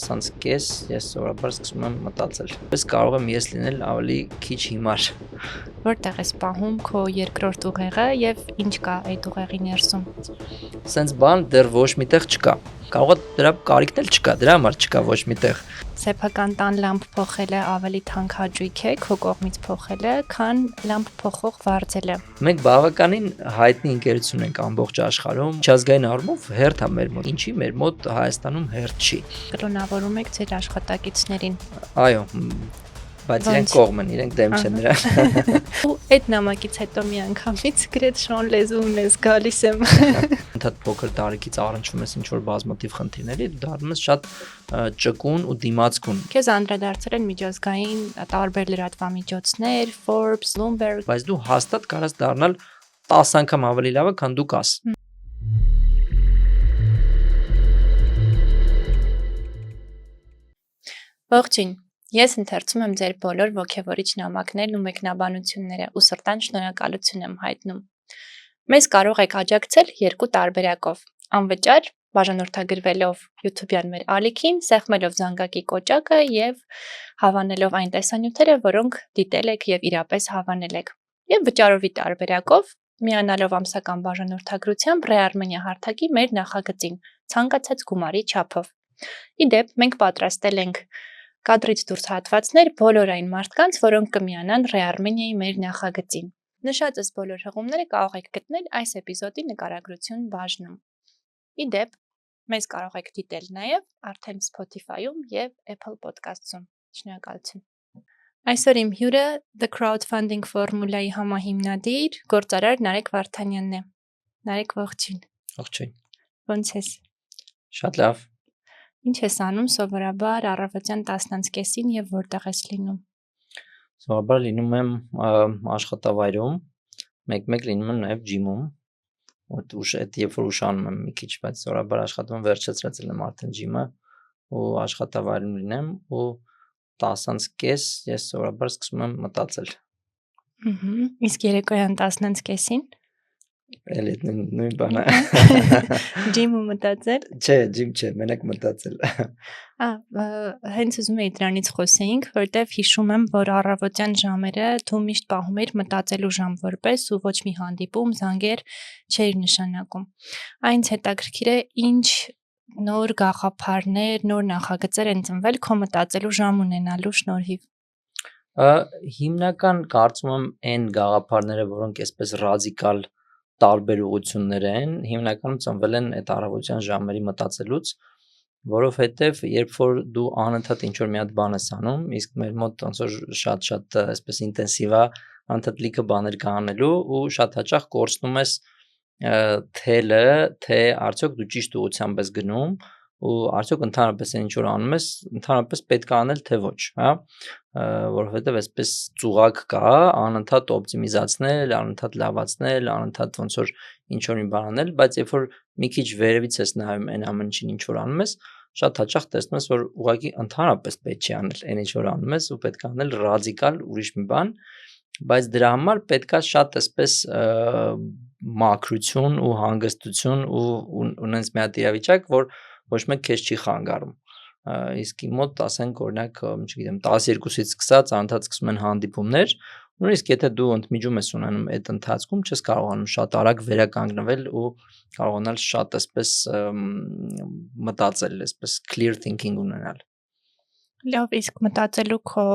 10-ից կես ես սովորաբար սկսում եմ մտածել։ Պես կարող եմ ես լինել ավելի քիչ հիմար։ Որտեղ ես պահում քո երկրորդ ուղեղը եւ ինչ կա այդ ուղեղի ներսում։ Սենց բան դեռ ոչ միտեղ չկա։ Կարող է դրա կարիքն էլ չկա, դրա համար չկա ոչ միտեղ։ Սեփական տան լամպ փոխելը ավելի թանկ հաճույք է քո կողմից փոխելը, քան լամպ փոխող վարձելը։ Մենք բավականին հայտնի ընկերություն ենք ամբողջ աշխարհում։ Միջազգային առումով հերթ է մեր մոտ։ Ինչի մեր մոտ Հայաստանում հերթ չի։ Կրոնավորում եք ձեր աշխատակիցներին։ Այո, բայց իրենք կողմ են, իրենք դեմ չեն նրան։ Ու այդ նամակից հետո մի անգամից գրեթե շոն լեզու ունես գալիս եմ։ Ընդհանուր փոքր տարիքից առնչվում ես ինչ-որ բազմաթիվ խնդիրների, դառնում ես շատ ճկուն ու դիմացկուն։ Քեզ անդրադարձել են միջազգային տարբեր լրատվամիջոցներ, Forbes, Bloomberg, բայց դու հաստատ կարաս դառնալ 10 անգամ ավելի լավը, քան դու կաս։ Ողջույն։ Ես ընթերցում եմ ձեր բոլոր ոգևորիչ նամակներն ու մեկնաբանությունները ու սրտան շնորհակալություն եմ հայտնում։ Մեզ կարող եք աջակցել երկու տարբերակով՝ անվճար բաժանորդագրվելով YouTube-յան մեր ալիքին, սեղմելով զանգակի կոճակը եւ հավանելով այն տեսանյութերը, որոնք դիտել եք եւ իրապես հավանել եք։ Եվ վճարովի տարբերակով միանալով ամսական բաժանորդագրությամբ Re-Armenia հարթակի մեր նախագծին ցանկացած գումարի չափով։ Ի դեպ, մենք պատրաստել ենք կադրից դուրս հատվածներ բոլոր այն մարդկանց, որոնք կմիանան Re-Armenia-ի մեր նախագծին։ Նշածս բոլոր հղումները կարող եք գտնել այս էպիզոդի նկարագրություն բաժնում։ Ի դեպ, մեզ կարող եք դիտել նաև արդեն Spotify-ում եւ Apple Podcast-ում։ Շնորհակալություն։ Այսօր իմ հյուրը The Crowdfunding ֆորմուլայի համահիմնադիր, գործարար Նարեկ Վարդանյանն է։ Նարեկ, ողջույն։ Ողջույն։ Ոնց ես։ Շատ լավ։ Ինչ ես անում սովորաբար առավոտյան 10:30-ին եւ որտեղ ես լինում։ Սովորաբար լինում եմ աշխատավայրում, մեկ-մեկ լինում եմ նաև ջիմում։ Այդ երբ որ ուշանում եմ մի քիչ, բայց սովորաբար աշխատում եմ վերջացրել եմ արդեն ջիմը ու աշխատավայրում լինեմ ու 10-ից կես ես սովորաբար սկսում եմ մտածել։ Իսկ երեկոյան 10:30-ին Էլի նույն բանը։ ջիմը մտածել։ Չէ, ջիմ չէ, մենակ մտածել։ Հենց ուզում էի դրանից խոսեինք, որտեվ հիշում եմ, որ առավոտյան ժամերը դու միշտ պահում էիր մտածելու ժամ որպես ու ոչ մի հանդիպում, զանգեր չէիր նշանակում։ Այնց հետաքրքիր է, ինչ նոր գաղափարներ, նոր նախագծեր են ծնվել քո մտածելու ժամ ունենալու շնորհիվ։ Հիմնական կարծում եմ այն գաղափարները, որոնք այսպես ռադիկալ տարբեր ուղղություններ են, հիմնականում ծնվել են այդ առավոտյան ժամերի մտածելուց, որովհետև երբ որ դու անընդհատ ինչ-որ մի հատ բան ես անում, իսկ մեր մոտ ոնց որ շատ այսպես ինտենսիվ է, անընդհատ լիքը բաներ կա անելու ու շատ հաճախ կորցնում ես թելը, թե արդյոք դու ճիշտ ուղղությամբ ես գնում ու արդյոք ընդհանրապես այն ինչ որ անում ես, ընդհանրապես պետք է անել թե ոչ, հա, որովհետև այսպես ծուղակ կա, անընդհատ օպտիմիզացնել, անընդհատ լավացնել, անընդհատ ոնց որ ինչ որ մի բան անել, բայց երբ որ մի քիչ վերևից ես նայում այն ամեն ինչին ինչ որ անում ես, շատ հաճախ տեսնում ես, որ ուղղակի ընդհանրապես պետք չի անել այն ինչ որ անում ես ու պետք է անել ռադիկալ ուրիշ մի բան, բայց դրա համար պետք է շատ այսպես մաքրություն ու հանգստություն ու ունենց մի հատ իրավիճակ, որ ոչ մեկ քեզ չի խանգարում։ Իսկ իմ մոտ ասենք օրինակ, չգիտեմ, 12-ից սկսած անընդհատ սկսում են հանդիպումներ, նույնիսկ եթե դու ընդմիջում ես ունենում այդ ընթացքում, չես կարողանում շատ արագ վերականգնվել ու կարողանալ շատ այսպես մտածել, այսպես clear thinking ունենալ։ Լավ, իսկ մտածելու քո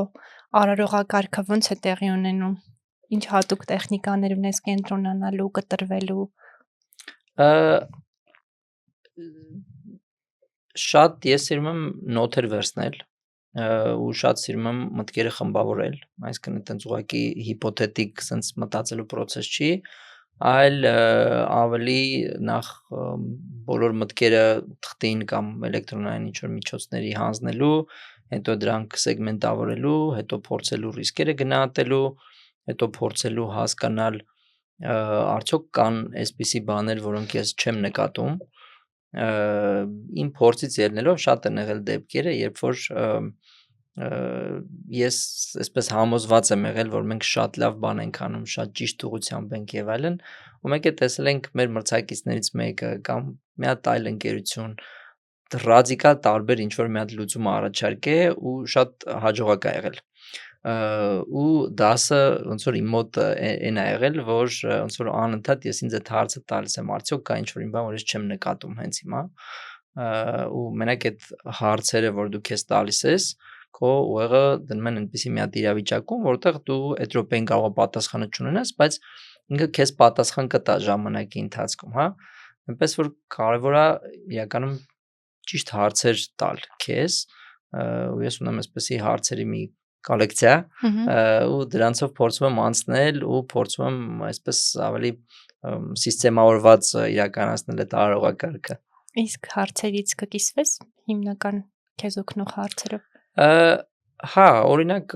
արարողակարգը ո՞նց է տեղի ունենում։ Ինչ հատուկ տեխնիկաներ ունես կենտրոնանալու, կտրվելու։ Շատ ես սիրում եմ նոթեր վերցնել ու շատ սիրում եմ մտքերը խմբավորել, այսինքն այտենց ուղղակի հիպոթետիկ sense մտածելու process չի, այլ ավելի նախ բոլոր մտքերը թղթին կամ էլեկտրոնային ինչ-որ միջոցների հանձնելու, հետո դրանք սեգմենտավորելու, հետո փորձելու ռիսկերը գնահատելու, հետո փորձելու հասկանալ արդյոք կան այսպիսի բաներ, որոնք ես չեմ նկատում։ Իմ փորձից ելնելով շատ են եղել դեպքերը, երբ որ ես այսպես համոզված եմ եղել, որ մենք շատ լավ բան ենք անում, շատ ճիշտ ուղղությամբ ենք եւ այլն, ու մենք է տեսել ենք մեր մրցակիցներից մեկը կամ մի հատ այլ ընկերություն ռադիկալ տարբեր ինչ-որ մի հատ լուծում առաջարկե ու շատ հաջողակ ա եղել։ Ու դասը ոնց որ իմ մոտ էն ա եղել, որ ոնց որ անընդհատ ես ինձ այդ հարցը տալիս եմ, արդյոք կա ինչ-որ մի բան, որ ես չեմ նկատում հենց հիմա։ Ու մենակ այդ հարցերը, որ դու քեզ տալիս ես, քո ուղեղը դնում են այնպեսի մի հատ իրավիճակում, որտեղ դու այդ րոպեին կարող ես պատասխանը չունենաս, բայց ինքը քեզ պատասխան կտա ժամանակի ընթացքում, հա։ Այնպես որ կարևոր է իրականում ճիշտ հարցեր տալ քեզ, ու ես ունեմ այսպեսի հարցերի մի կոլեկցիա, ու դրանցով փորձում եմ անցնել ու փորձում եմ այսպես ավելի սիստեմավորված իրականացնել այդ արարողակարգը։ Իսկ հարցերից կկիսվես հիմնական քեզ օգնող հարցերով։ Հա, օրինակ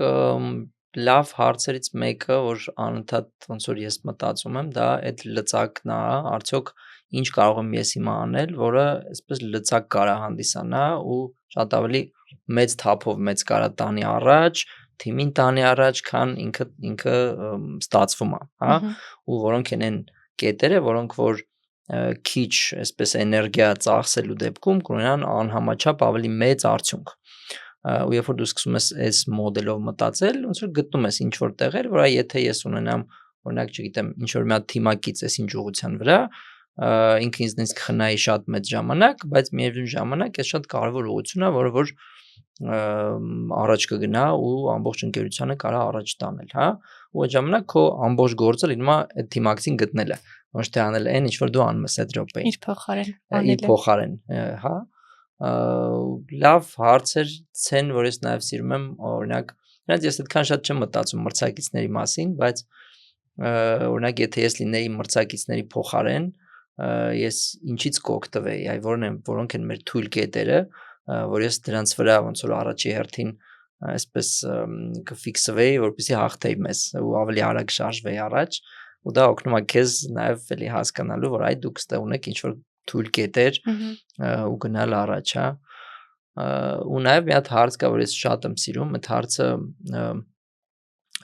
լավ հարցերից մեկը, որ անընդհատ ոնց որ ես մտածում եմ, դա այդ լծակն է, արդյոք ինչ կարող եմ ես հիմա անել, որը այսպես լծակ կարա հանդիսանա ու շատ ավելի մեծ թափով մեծ կարա տանի առաջ, թիմին տանի առաջ, քան ինքը ստացվում է, հա, ու որոնք են կետերը, որոնք որ քիչ այսպես էներգիա ծախսելու դեպքում կունենան անհամաչափ ավելի մեծ արդյունք։ Ու երբ որ դու սկսում ես այս մոդելով մտածել, ոնց որ գտնում ես ինչ որ տեղեր, որ եթե ես ունենամ, օրինակ, չգիտեմ, ինչ որ մի հատ թիմակից էս ինչ ուղղության վրա, ինքը ինձնից կխնայի շատ մեծ ժամանակ, բայց միևնույն ժամանակ այս շատ կարևոր ուղղություն է, որը որ առաջ կգնա ու ամբողջ ընկերությանը կարա առաջ տանել, հա, ու այդ ժամանակ քո ամբողջ գործը լինում է այդ թիմակցին գտնելը, ոչ թե անել այն ինչ որ դու անում ես այդ րոպեին։ Իր փոխարեն Իր փոխարեն, հա։ Լավ հարցեր ցեն, որ ես նաև սիրում եմ, օրինակ, նրանց ես այդքան շատ չեմ մտածում մրցակիցների մասին, բայց օրինակ եթե ես լինեի մրցակիցների փոխարեն, ես ինչից կօգտվեի, այ որոնք են մեր թույլ կետերը, որ ես դրանց վրա ոնց որ առաջի հերթին այսպես կֆիքսվեի, որպեսզի հաղթեի մեզ ու ավելի արագ շարժվեի առաջ, ու դա օգնում է քեզ նաև էլի հասկանալու, որ այ դուք ստե ունեք ինչ որ թույլ կետեր ու գնալ առաջ, հա։ Ու նաև մի հատ հարց կա, որ ես շատ եմ սիրում, այդ հարցը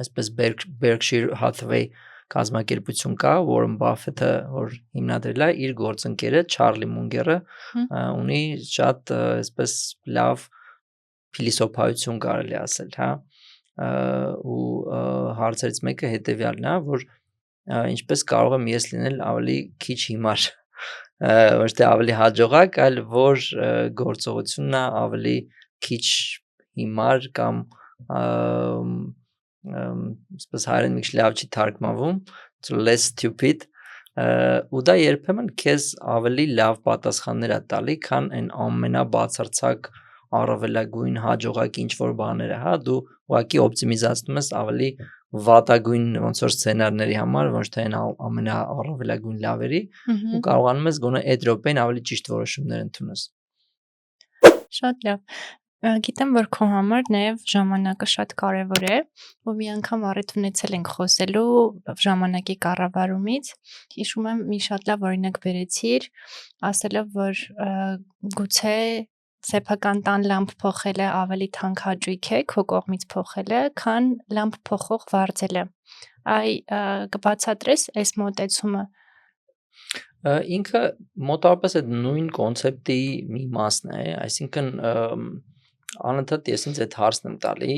այսպես Berkshire Hathaway կազմակերպություն կա, Warren Buffett-ը, որ հիմնադրել է, իր գործընկերը Չարլի Մունգերը ունի շատ այսպես լավ փիլիսոփայություն կարելի ասել, հա, ու հարցերից մեկը հետևյալն է, որ ինչպես կարող եմ ես լինել ավելի քիչ հիմար, ոչ թե ավելի հաջողակ, այլ որ գործողությունն է ավելի քիչ հիմար կամ այսպես հայերեն մի քիչ լավ չի թարգմանվում, less stupid, ու դա երբեմն քեզ ավելի լավ պատասխաններ է տալի, քան այն ամենաբացարձակ առավելագույն հաջողակ ինչ որ բաները, հա, դու ուղղակի օպտիմիզացնում ես ավելի վատագույն ոնց որ սցենարների համար, ոչ թե այն ամենաառավելագույն լավերի, ու կարողանում ես գոնե այդ րոպեին ավելի ճիշտ որոշումներ ընդունես։ Շատ լավ։ Գիտեմ, որ քո համար նաև ժամանակը շատ կարևոր է, ու մի անգամ առիթ ունեցել ենք խոսելու ժամանակի կառավարումից։ Հիշում եմ մի շատ լավ օրինակ բերեցիր, ասելով, որ գուցե սեփական տան լամպ փոխելը ավելի թանկ հաճույք է քո կողմից փոխելը, քան լամպ փոխող վարձելը։ Կբացատրես այս մոտեցումը։ Ինքը մոտավորապես այդ նույն կոնցեպտի մի մասն է, այսինքն անընդհատ ես ինձ այդ հարցն եմ տալի,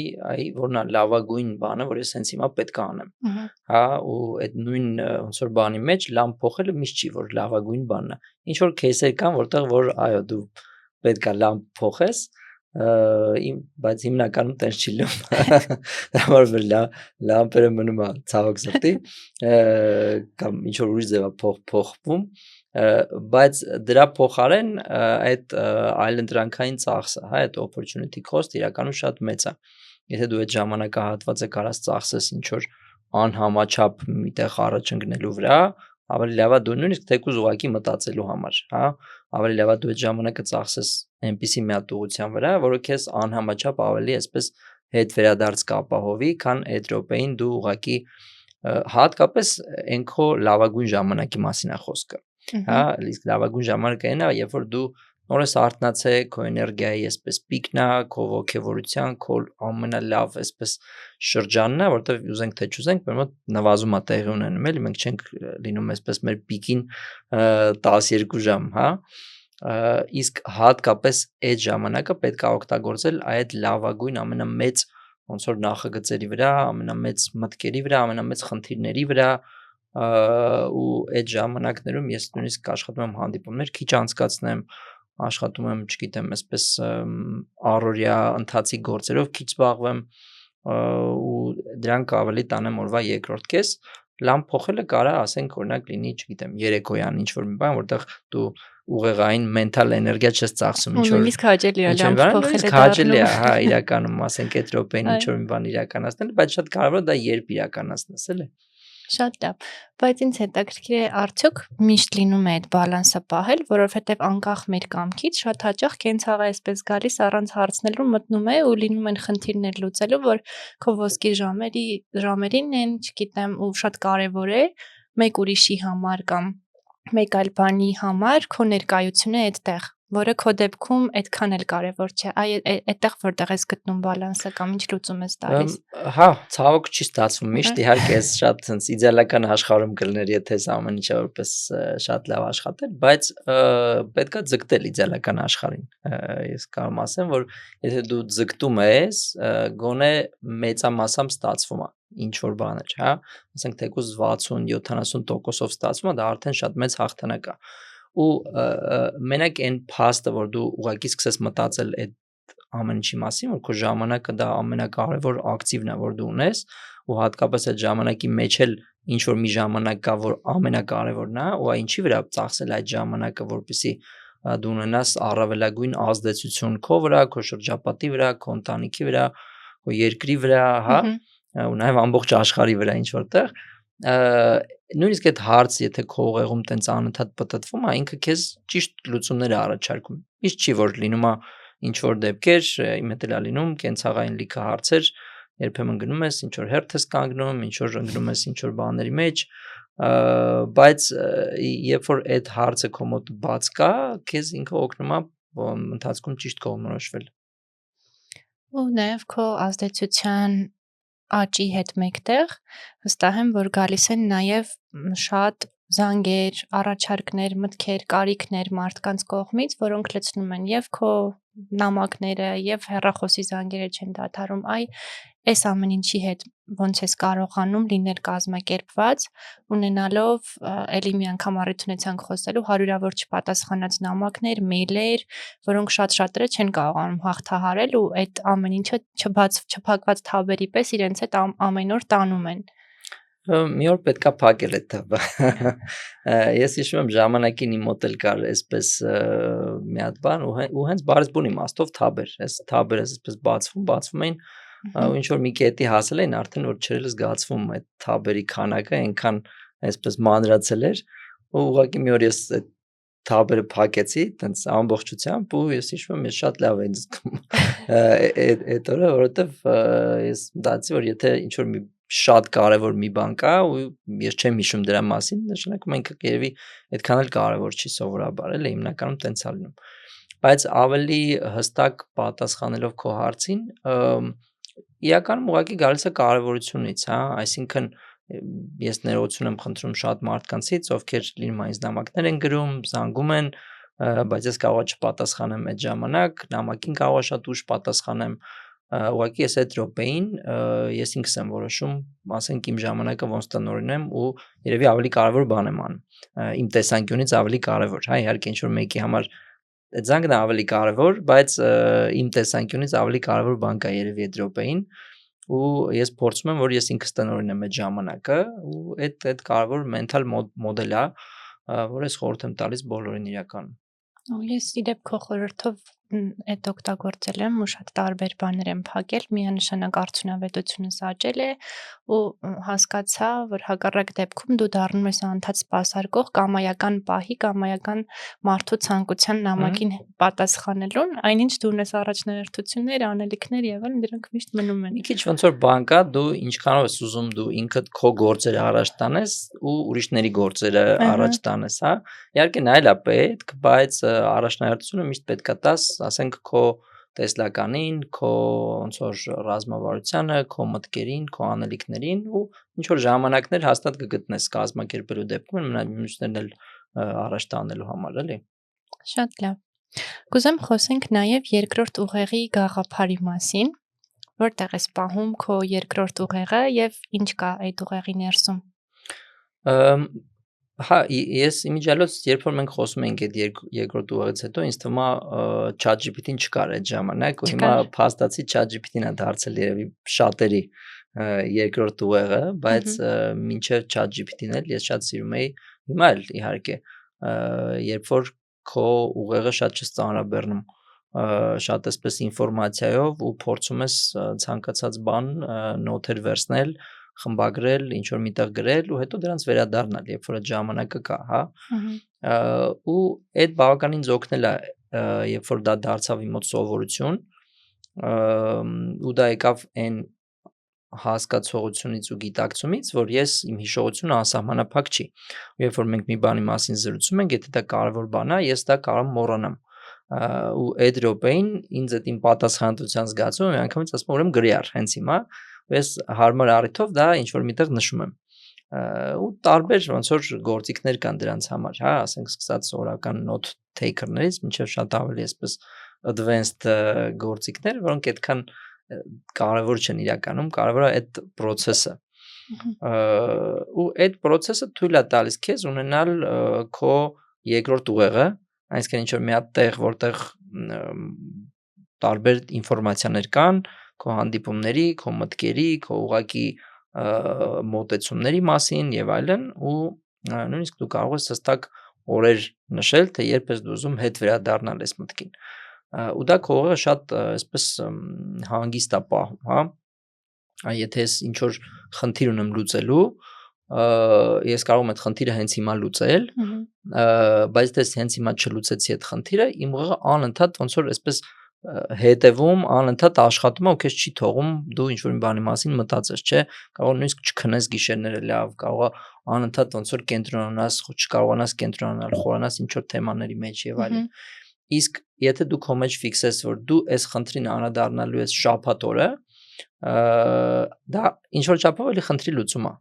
որն է լավագույն բանը, որ ես հենց հիմա պետք է անեմ, հա, ու այդ նույն ոնց որ բանի մեջ լամպ փոխելը միշտ չի, որ լավագույն բանն է։ Ինչ որ кейսեր կան, որտեղ որ այո, դու պետք է լամպ փոխես, բայց հիմնականում տենց չի լինում, որ լամպերը մնում է ցավոք սրտի, կամ ինչ որ ուրիշ ձև է փոխվում, բայց դրա փոխարեն այդ այլընտրանքային ծախսը, հա, այդ opportunity cost իրականում շատ մեծ է։ Եթե դու այդ ժամանակահատվածը կարաս ծախսես ինչ որ անհամաչափ միտեղ առաջ ընկնելու վրա, ավելի լավ է դու նույնիսկ թեկուզ ուղակի մտածելու համար, հա, ավելի լավ է դու այդ ժամանակը ծախսես այնպիսի մի հատ ուղղության վրա, որը քեզ անհամաչափ ավելի այսպես հետ վերադարձ կապահովի, քան այդ րոպեին դու ուղակի հատկապես այն քո լավագույն ժամանակի մասին է խոսքը, հա, իսկ լավագույն ժամանակը այն է, երբ որ դու նոր ես արթնացել, քո էներգիայի այսպես պիկն է, քո ոգևորության, քո ամենալավ այսպես շրջանն է, որտեղ ուզենք թե չուզենք, մեր մոտ նվազում է տեղի ունենում, էլի մենք չենք լինում այսպես մեր պիկին 12 ժամ, հա, իսկ հատկապես այդ ժամանակը պետք է օգտագործել այդ լավագույն ամենամեծ ոնց որ նախագծերի վրա, ամենամեծ մտքերի վրա, ամենամեծ խնդիրների վրա ու այդ ժամանակներում ես նույնիսկ աշխատում եմ հանդիպումներ քիչ անցկացնեմ, աշխատում եմ, չգիտեմ, այսպես առօրյա ընթացիկ գործերով քիչ զբաղվեմ ու դրանք ավելի տանեմ օրվա երկրորդ կես լամ փոխելը կարա ասենք օրինակ լինի, չգիտեմ, երեկոյան ինչ որ մի բան, որտեղ դու ուղեղային մենթալ էներգիա չես ծախսում Ու նույնիսկ հաճելի է լամպ փոխելը նույնիսկ հաճելի է, հա, իրականում, ասենք այդ րոպեին ինչ որ մի բան իրականացնել, բայց շատ կարևոր է դա երբ իրականացնես, էլի։ Շատ լավ, բայց ինձ հետաքրքիր է արդյոք միշտ լինում է այդ բալանսը պահել, որովհետև անկախ մեր կամքից շատ հաճախ կենցաղը այսպես գալիս առանց հարցնելու մտնում է ու լինում են խնդիրներ լուծելու, որ քո ոսկի ժամերին են, չգիտեմ, ու շատ կարևոր է մեկ ուրիշի համար կամ մեկ այլ բանի համար քո ներկայությունը այդտեղ, որը քո դեպքում այդքան էլ կարևոր չէ։ Այդտեղ որտեղ ես գտնում բալանսը կամ ինչ լուծում ես տալիս։ Հա, ցավոք չի ստացվում միշտ, իհարկե ես շատ ցենց իդեալական աշխարհում կլներ, եթե այս ամեն ինչը որպես շատ լավ աշխատեր, բայց պետքա ձգտել իդեալական աշխարհին։ Ես կարող ասեմ, որ եթե դու ձգտում ես, գոնե մեծամասամբ ստացվում է ինչ որ բաներ, հա, ասենք թեկուզ 60-70%-ով ստացվում է, դա արդեն շատ մեծ հաղթանակ է։ Ու մենակ այն փաստը, որ դու ուղղակի սկսես մտածել այդ ամեն ինչի մասին, որ քո ժամանակը դա ամենակարևոր ակտիվն է, որ դու ունես, ու հատկապես այդ ժամանակի մեջ էլ ինչ որ մի ժամանակ կա, որ ամենակարևորն է, ու ինչի վրա ծախսել այդ ժամանակը, որպեսզի դու ունենաս առավելագույն ազդեցություն քո վրա, քո շրջապատի վրա, քո ընտանիքի վրա, քո երկրի վրա, հա, ու նաև ամբողջ աշխարհի վրա ինչ որտեղ նույնիսկ այդ հարց, եթե քո ուղեղում տենց անընդհատ պտտվում է, ինքը քեզ ճիշտ լուծումներ է առաջարկում։ Իսկ չի որ լինում է ինչ որ դեպքեր, իմ հետ էլ է լինում կենցաղային լիքը հարցեր, երբեմն գնում ես, ինչ որ հերթ ես կանգնում, ինչ որ ընկնում ես ինչ որ բաների մեջ, բայց երբ որ այդ հարցը քո մոտ բաց կա, քեզ ինքը օգնում է ընթացքում ճիշտ կողմնորոշվել։ Ու նաև քո ազդեցության աճի հետ մեկտեղ վստահ եմ, որ գալիս են նաև շատ զանգեր, առաջարկներ, մտքեր, կարիքներ մարդկանց կողմից, որոնք լցնում են եւ քո նամակները եւ հեռախոսի զանգերը չեն դադարում, այս ամեն ինչի հետ ոնց ես կարողանում լինել կազմակերպված, ունենալով էլի մի անգամ առիթ ունեցանք խոսելու հարյուրավոր չպատասխանած նամակներ, մեյլեր, որոնք շատ-շատերը չեն կարողանում հաղթահարել ու այդ ամեն ինչը չփակված թաբերի պես իրենց հետ ամեն օր տանում են։ Մի օր պետքա փակել այդ թափը։ Ես հիշում եմ ժամանակին իմ մոտ էլ կար այսպես մի հատ բան ու հենց բարձ իմաստով թափ էր։ Այս թափերը այսպես բացվում էին ու ինչ որ մի կետի հասել էին արդեն որ չէր զգացվում այդ թափերի քանակը այնքան այսպես մանրացել էր ու ուղղակի մի օր ես այդ թափերը փակեցի տենց ամբողջությամբ ու ես հիշում եմ ես շատ լավ եմ զգում այդ օրը որովհետև ես մտածի որ եթե ինչ որ մի շատ կարևոր մի բան կա ու ես չեմ հիշում դրա մասին, նշանակում է ինքը երևի այդքան էլ կարևոր չի սովորաբար, էլի հիմնականում տենց է լինում։ Բայց ավելի հստակ պատասխանելով քո հարցին, իրականում ուղղակի գալիս է կարևորությունից, հա, այսինքն ես ներողություն եմ խնդրում շատ մարդկանցից, ովքեր լինում է ինձ նամակներ են գրում, զանգում են, բայց ես կարող եմ չպատասխանեմ այդ ժամանակ, նամակին կարող եմ շատ ուշ պատասխանեմ ուղղակի ես այդ րոպեին ես ինքս եմ որոշում, ասենք իմ ժամանակը ոնց տնօրինեմ ու երևի ավելի կարևոր բան եմ անում։ Իմ տեսանկյունից ավելի կարևոր, հա, իհարկե ինչ որ մեկի համար այդ զանգն ավելի կարևոր, բայց իմ տեսանկյունից ավելի կարևոր բան կա երևի այդ րոպեին ու ես փորձում եմ, որ ես ինքս տնօրինեմ այդ ժամանակը ու այդ կարևոր մենթալ մոդել է, որ ես խորհուրդ եմ տալիս բոլորին իրականում։ Ու ես իդեպ քո խորհրդով այդ օգտագործել եմ ու շատ տարբեր բաներ եմ փակել, միանշանակ արդյունավետությունս աճել է ու հասկացա, որ հակառակ դեպքում դու դառնում ես անընդհատ սպասարկող կամայական պահի, կամայական մարդու ցանկության նամակին պատասխանելուն, այնինչ դու ունես առաջնահերթություններ, անելիքներ եւ այլն, դրանք միշտ մնում են։ Մի քիչ ոնց որ բան կա, դու ինչքանով ես ուզում դու ինքդ քո գործերը առաջ տանես ու ուրիշների գործերը առաջ տանես, հա։ Իհարկե նայել է պետք, բայց առաջնահերթությունը միշտ պետքա տաս, ասենք քո տեսլականին, քո ոնց որ ռազմավարությանը, քո մտքերին, քո անելիքներին ու ինչ որ ժամանակներ հաստատ կգտնես կազմակերպելու դեպքում մյուսներն էլ առաջ տանելու համար, էլի։ Շատ լավ։ Կուզեմ խոսենք նաև երկրորդ ուղեղի գաղափարի մասին, որտեղ ես պահում քո երկրորդ ուղեղը եւ ինչ կա այդ ուղեղի ներսում։ Ըմ, Հա, ես իմիջիալոց, երբ որ մենք խոսում ենք այդ երկրորդ ուղեղից հետո, ինձ թվում է ChatGPT-ն չկար այդ ժամանակ, ու հիմա Չկար։ փաստացի ChatGPT-ն է դարձել երևի շատերի երկրորդ ուղեղը, բայց մինչև ChatGPT-ն էլ ես շատ սիրում էի, հիմա էլ իհարկե, երբ որ քո ուղեղը շատ չես ծանրաբեռնում շատ այսպես ինֆորմացիայով ու փորձում ես ցանկացած բան նոթեր վերցնել, խմբագրել, ինչ որ միտեղ գրել ու հետո դրանց վերադառնալ, երբ որ այդ ժամանակը կա, հա։ Ու այդ բավականին օգնել է, երբ որ դա դարձավ իմ մոտ սովորություն, ու դա եկավ այն հասկացողությունից ու գիտակցումից, որ ես իմ հիշողությունը անսահմանափակ չի։ Ու երբ որ մենք մի բանի մասին զրուցում ենք, եթե դա կարևոր բան է, ես դա կարող եմ մոռանամ։ Ու այդ րոպեին ինձ այդ իմ պատասխանատվության զգացումը միանգամից ասում եմ, ուրեմն գրի առ հենց հիմա, ու ես հարմար առիթով դա ինչ որ միտեղ նշում եմ։ Ու տարբեր ոնց որ գործիքներ կան դրանց համար, հա, ասենք սկսած սովորական note taker-ներից մինչև շատ ավելի այսպես advanced գործիքներ, որոնք այդքան կարևոր չեն իրականում, կարևորը այդ process-ը։ Ու այդ process-ը թույլ է տալիս քեզ ունենալ քո երկրորդ ուղեղը, այսինքն ինչ որ մի հատ տեղ, որտեղ տարբեր ինֆորմացիաներ կան, քո հանդիպումների, քո մտքերի, քո ուղակի մոտեցումների մասին եւ այլն, ու նույնիսկ դու կարող ես հստակ օրեր նշել, թե երբ ես դու ուզում հետ վերադառնալ այս մտքին։ Ու դա քո ուղեղը շատ այսպես հանգիստ է պահում, հա։ Եթե ես ինչ որ խնդիր ունեմ լուծելու, ես կարող եմ այդ խնդիրը հենց հիմա լուծել, բայց դες հենց հիմա չլուծեցի այդ խնդիրը, իմ ուղեղը անընդհատ ոնց որ այսպես հետևում, անընդհատ աշխատում է ու քեզ չի թողում դու ինչ որ մի բանի մասին մտածես, չէ, կարող նույնիսկ չքնես գիշերները լավ, կարող է անընդհատ ոնց որ կենտրոնանաս, չկարողանաս կենտրոնանալ, խորանաս ինչ որ թեմաների մեջ եւ այլն։ Իսկ եթե դու քո մեջ ֆիքսես, որ դու այս խնդրին անդրադառնալու ես շաբաթ օրը, դա ինչ որ չափով էլի խնդրի լուծում է։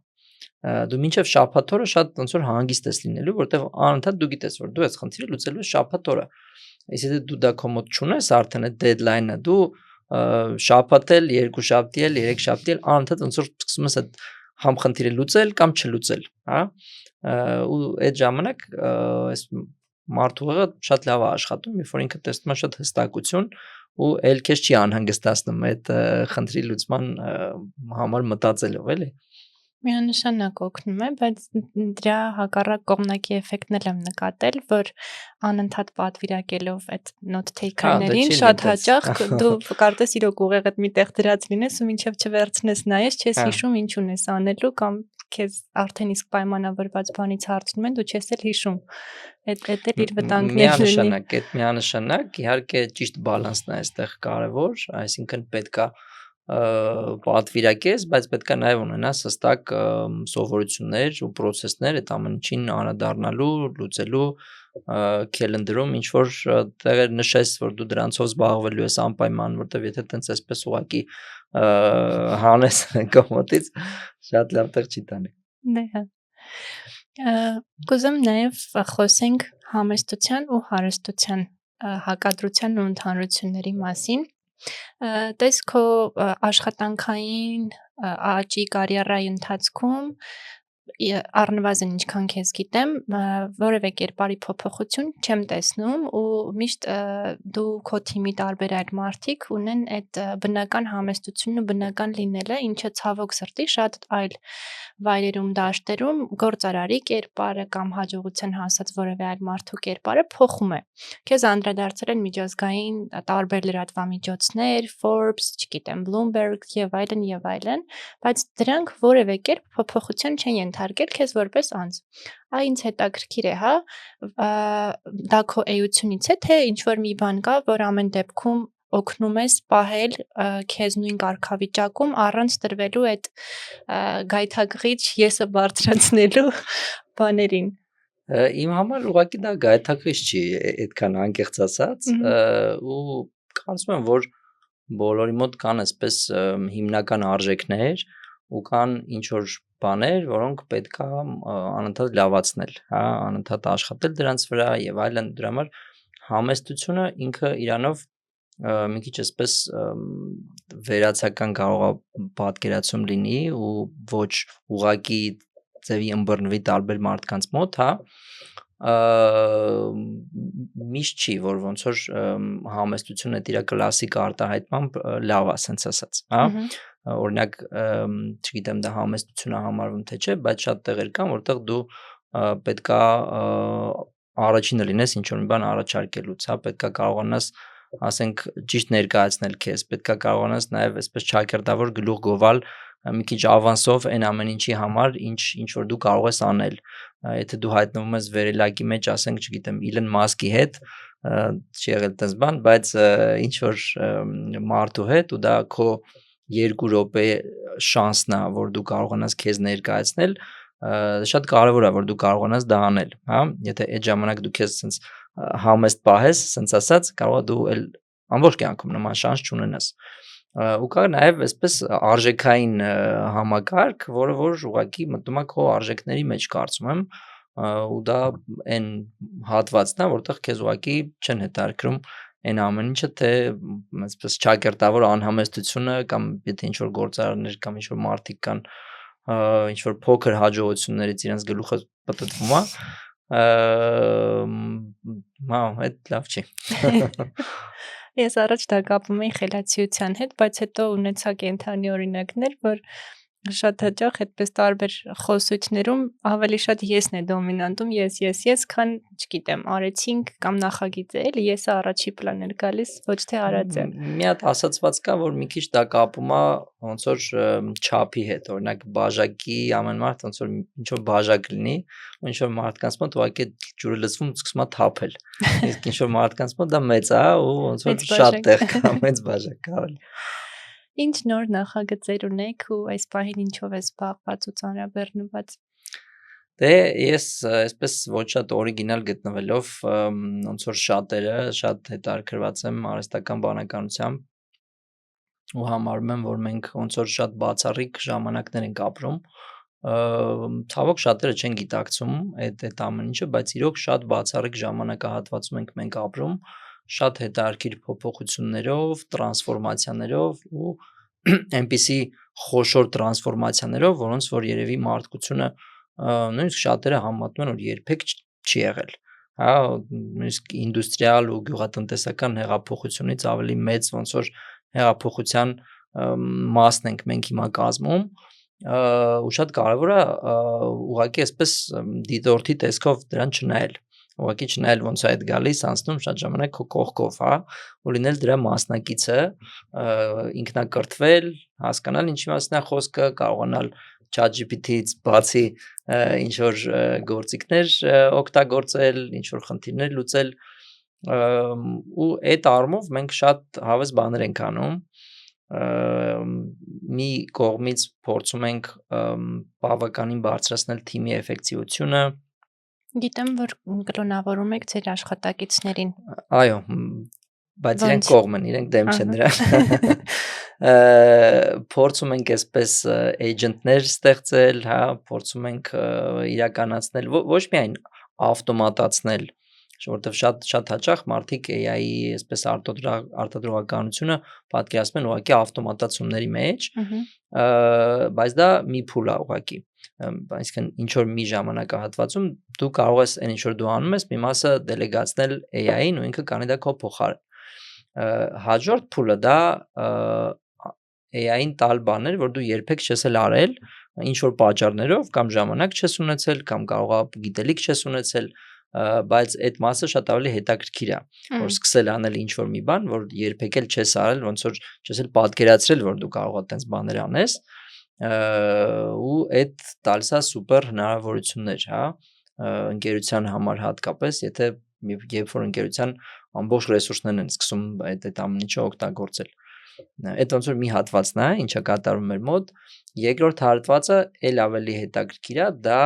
Դու մինչև շաբաթ օրը շատ ոնց որ հանգիստ ես լինելու, որտեղ անընդհատ դու գիտես, որ դու այս խնդիրը լուծելու ես շաբաթ օրը։ Իսկ եթե դու դա քո մոտ չունես արդեն այդ deadline-ը, դու շաբաթ էլ, երկու շաբթի էլ, երեք շաբթի էլ անընդհատ ոնց որ սկսում ես այդ համ խնդիրը լուծել կամ չլուծել, հա։ Ու այդ ժամանակ այս մարդու ուղեղը շատ լավ է աշխատում, երբ որ ինքը տեսնում է շատ հստակություն ու էլ քեզ չի անհանգստացնում այդ խնդրի լուծման համար մտածելով, էլի։ Միանշանակ օգնում է, բայց դրա հակառակ կողմնակի էֆեկտն էլ եմ նկատել, որ անընդհատ պատվիրակելով այդ note taker-ներին շատ հաճախ դու կարծես իրոք ուղեղդ միտեղ դրած լինես ու մինչև չվերցնես նայես, չես հիշում ինչ ունես անելու կամ քեզ արդեն իսկ պայմանավորված բանից հարցնում են, դու չես էլ հիշում։ Այդ էլ իր վտանգներն ունի։ Միանշանակ, իհարկե ճիշտ բալանսն է այստեղ կարևոր, այսինքն պետքա պատվիրակես, բայց պետքա նաև ունենաս հստակ սովորություններ ու process-ներ այդ ամեն ինչին անդրադառնալու, լուծելու calendar-ում ինչ որ տեղեր նշես, որ դու դրանցով զբաղվելու ես անպայման, որտեվ եթե տենց այսպես ուղակի հանես կողմից, շատ լավ տեղ չի տանի։ Դե հա։ Կուզեմ նաև խոսենք համեստության ու հարստության հակադրության ու ընդհանրությունների մասին։ Տես քո աշխատանքային աճի կարիերայի ընթացքում առնվազն ինչքան քեզ գիտեմ, որևէ կերպարի փոփոխություն չեմ տեսնում ու միշտ դու քո թիմի տարբեր այլ մարդիկ ունեն այդ բնական համեստությունն ու բնական լինելը, ինչը ցավոք սրտի շատ այլ վայրերում, դաշտերում գործարարի կերպարը կամ հաջողության հասած որևէ այլ մարդու կերպարը փոխում է։ Քեզ անդրադարձել են միջազգային տարբեր լրատվամիջոցներ, Forbes, չգիտեմ, Bloomberg եւ այլն, բայց դրանք որևէ կերպ փոփոխության չեն ենթարկել քեզ որպես անձ։ Այ ինձ հետաքրքիր է, հա, դա քո էությունից է, թե ինչ որ մի բան կա, որ ամեն դեպքում օգնում ես պահել քեզ նույն կարգավիճակում առանց տրվելու այդ գայթակղիչ եսը բարձրացնելու բաներին։ Իմ համար ուղղակի դա գայթակղիչ չի, այդքան անկեղծ ասած, ու կարծում եմ, որ բոլորի մոտ կան այսպես հիմնական արժեքներ ու կան ինչ որ բաներ, որոնք պետք է անընդհատ լավացնել, հա, անընդհատ աշխատել դրանց վրա եւ այլն, դրա համար համեստությունը ինքը իրանով մի քիչ այսպես վերացական կարող է պատկերացում լինի ու ոչ ուղակի ձևի ըմբռնվի տարբեր մարդկանց մոտ, հա, միշտ չի, որ ոնց որ համեստությունը իր կլասիկ արտահայտմամբ լավ է, ասենց ասած, հա, օրինակ, չգիտեմ, դա համեստություն է համարվում թե չէ, բայց շատ տեղեր կան, որտեղ դու պետքա առաջինը լինես ինչ-որ մի բան առաջարկելուց, հա, պետքա կարողանաս, ասենք, ճիշտ ներկայացնել քեզ, պետքա կարողանաս նաև այսպես ճակերտավոր գլուխ գովալ մի քիչ ավանսով այն ամեն ինչի համար, ինչ որ դու կարող ես անել։ Եթե դու հայտնվում ես վերելակի մեջ, ասենք, չգիտեմ, Իլոն Մասկի հետ, չի եղել տես բան, բայց ինչ որ մարդու հետ ու դա քո 2 րոպե շանսն է, որ դու կարողանաս քեզ ներկայացնել, շատ կարևոր է, որ դու կարողանաս դա անել, հա, եթե այդ ժամանակ դու քեզ sense համեստ պահես, sense ասած, կարող է դու էլ ամբողջ կյանքում նման շանս չունենաս։ Ու կա նաև այսպես արժեքային համակարգ, որը որ ուղղակի մտնում է քո արժեքների մեջ, կարծում եմ, ու դա այն հատվածն է, որտեղ քեզ ուղղակի չեն հետաքրքրում այն ամեն ինչը, թե այսպես ճակերտավոր անհամեստությունը կամ եթե ինչ որ գործարաններ կամ ինչ որ մարդիկ կան, ինչ որ փոքր հաջողություններից իրենց գլուխը պտտվում է, այդ լավ չի։ Ես առաջ դա կապում էի խելացիության հետ, բայց հետո ունեցա կենդանի օրինակներ, որ շատ հաճախ այդպես տարբեր խոսույթներում ավելի շատ եսն է դոմինանտում, ես, քան, չգիտեմ, արեցինք կամ նախագիծը, էլի եսը առաջի պլան էր գալիս, ոչ թե արածը։ Մի հատ ասացված կա, որ մի քիչ դա կապում է ոնց որ չափի հետ, օրինակ բաժակի ամեն մարդ ոնց որ ինչ որ բաժակ լինի, ու ինչ որ մարդկանց մոտ ուղղակի ջուրը լցվում սկսում է թափել։ Իսկ ինչ որ մարդկանց մոտ դա մեծ է ու ոնց որ շատ տեղ կա, մեծ բաժակ կա։ Ինչ նոր նախագծեր ունեք ու այս պահին ինչով է զբաղված ու ծանրաբեռնված։ Դե ես այսպես ոչ շատ օրիգինալ գտնվելով ոնց որ շատերը շատ հետաքրքրված եմ արհեստական բանականությամբ ու համարում եմ, որ մենք ոնց որ շատ բացառիկ ժամանակներ ենք ապրում, ցավոք շատերը չեն գիտակցում այդ ամեն ինչը, բայց իրոք շատ բացառիկ ժամանակահատվածում ենք մենք ապրում, շատ հետաքրքիր փոփոխություններով, տրանսֆորմացիաներով ու այնպիսի խոշոր տրանսֆորմացիաներով, որոնց որ երևի մարդկությունը նույնիսկ շատերը համեմատում են, որ երբեք չի եղել, հա, նույնիսկ ինդուստրիալ ու գյուղատնտեսական հեղափոխությունից ավելի մեծ ոնց որ հեղափոխության մասն ենք մենք հիմա կազմում, ու շատ կարևոր է ուղղակի այսպես դիտորդի տեսքով դրան չնայել, ուղղակի չնայել ոնց է այդ գալիս, անցնում շատ ժամանակ քո կողքով, հա, ու լինել դրա մասնակիցը, ինքնակրթվել, հասկանալ ինչի մասն է խոսքը, կարողանալ ChatGPT-ից բացի ինչ որ գործիքներ օգտագործել, ինչ որ խնդիրներ լուծել, ու այդ առումով մենք շատ հավես բաներ ենք անում, մի կողմից փորձում ենք բավականին բարձրացնել թիմի էֆեկտիվությունը։ Գիտեմ, որ կլոնավորում եք ձեր աշխատակիցներին։ Այո, բայց իրենք կողմ են, իրենք դեմ չեն դրան։ Փորձում ենք այսպես էջենտներ ստեղծել, հա, փորձում ենք իրականացնել, ոչ միայն ավտոմատացնել, որովհետև շատ հաճախ մարդիկ AI-ի այսպես արտադրողականությունը պատկերացնում են ուղղակի ավտոմատացումների մեջ, բայց դա մի փուլ է ուղղակի, այսինքն ինչ որ մի ժամանակահատվածում դու կարող ես այն ինչ որ դու անում ես, մի մասը դելեգացնել AI-ին ու ինքը կանի դա քո փոխարեն։ Հաջորդ փուլը դա AI-ին տալ բաներ, որ դու երբեք չես էլ արել, ինչ որ պատճառներով կամ ժամանակ չես ունեցել, կամ կարող է գիտելիք չես ունեցել, բայց այդ մասը շատ ավելի հետաքրքիր է, որ սկսել անել ինչ որ մի բան, որ երբեք էլ չես արել, ոնց որ չես էլ պատկերացրել, որ դու կարող ես այդպես բաներ անես, ու այդ տալիս է սուպեր հնարավորություններ, հա, ընկերության համար հատկապես, եթե երբ որ ընկերության ամբողջ ռեսուրսներն են սկսում այդ ամեն ինչը օգտագործել։ Այդ ոնց որ մի հատվածն է, ինչա կատարվում մեր մոտ, երկրորդ հատվածը էլ ավելի հետաքրքիր է, դա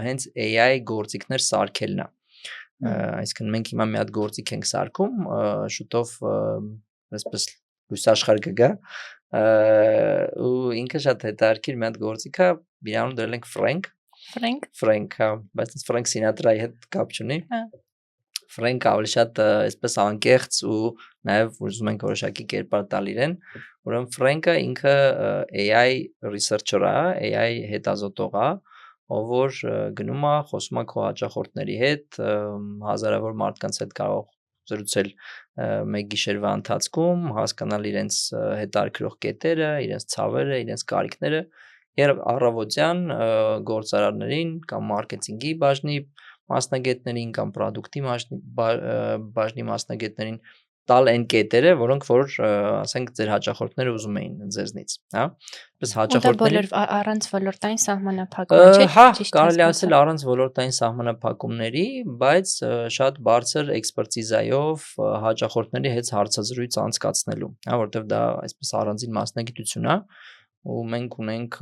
հենց AI գործիքներ սարքելն է։ Այսինքն մենք հիմա մի հատ գործիք ենք սարքում, շուտով այսպես լույսաշխարհ կգա, ու ինքը շատ հետաքրքիր մի հատ գործիք է, իրան դրել ենք Frank, հա, բայց Frank Sinatra-ի հետ կապ չունի։ Ֆրենկը ավելի շատ այսպես անկեղծ ու նաև ուզում ենք որոշակի կերպար տալ իրեն, ուրեմն Ֆրենկը ինքը AI researcher է, AI հետազոտող է, ով որ գնում է, խոսում է քո հաճախորդների հետ, հազարավոր մարդկանց հետ կարող զրուցել մեկ գիշերվա ընթացքում, հասկանալ իրենց հետաքրքրող կետերը, իրենց ցավերը, իրենց կարիքները եւ առավոտյան գործարարներին կամ մարքեթինգի բաժնի մասնագետներին կամ պրոդուկտի բաժնի մասնագետներին տալ այն կետերը, որոնք որ ասենք ձեր հաճախորդները ուզում էին ձեզնից, հա? Պես հաճախորդների առանց ոլորտային սահմանափակում, չէ՞, հա, կարելի ասել առանց ոլորտային սահմանափակումների, բայց շատ բարձր էքսպերտիզայով հաճախորդների հետ հարցազրույց անցկացնելու, հա, որտեղ դա այսպես առանձին մասնագիտություն է, ու մենք ունենք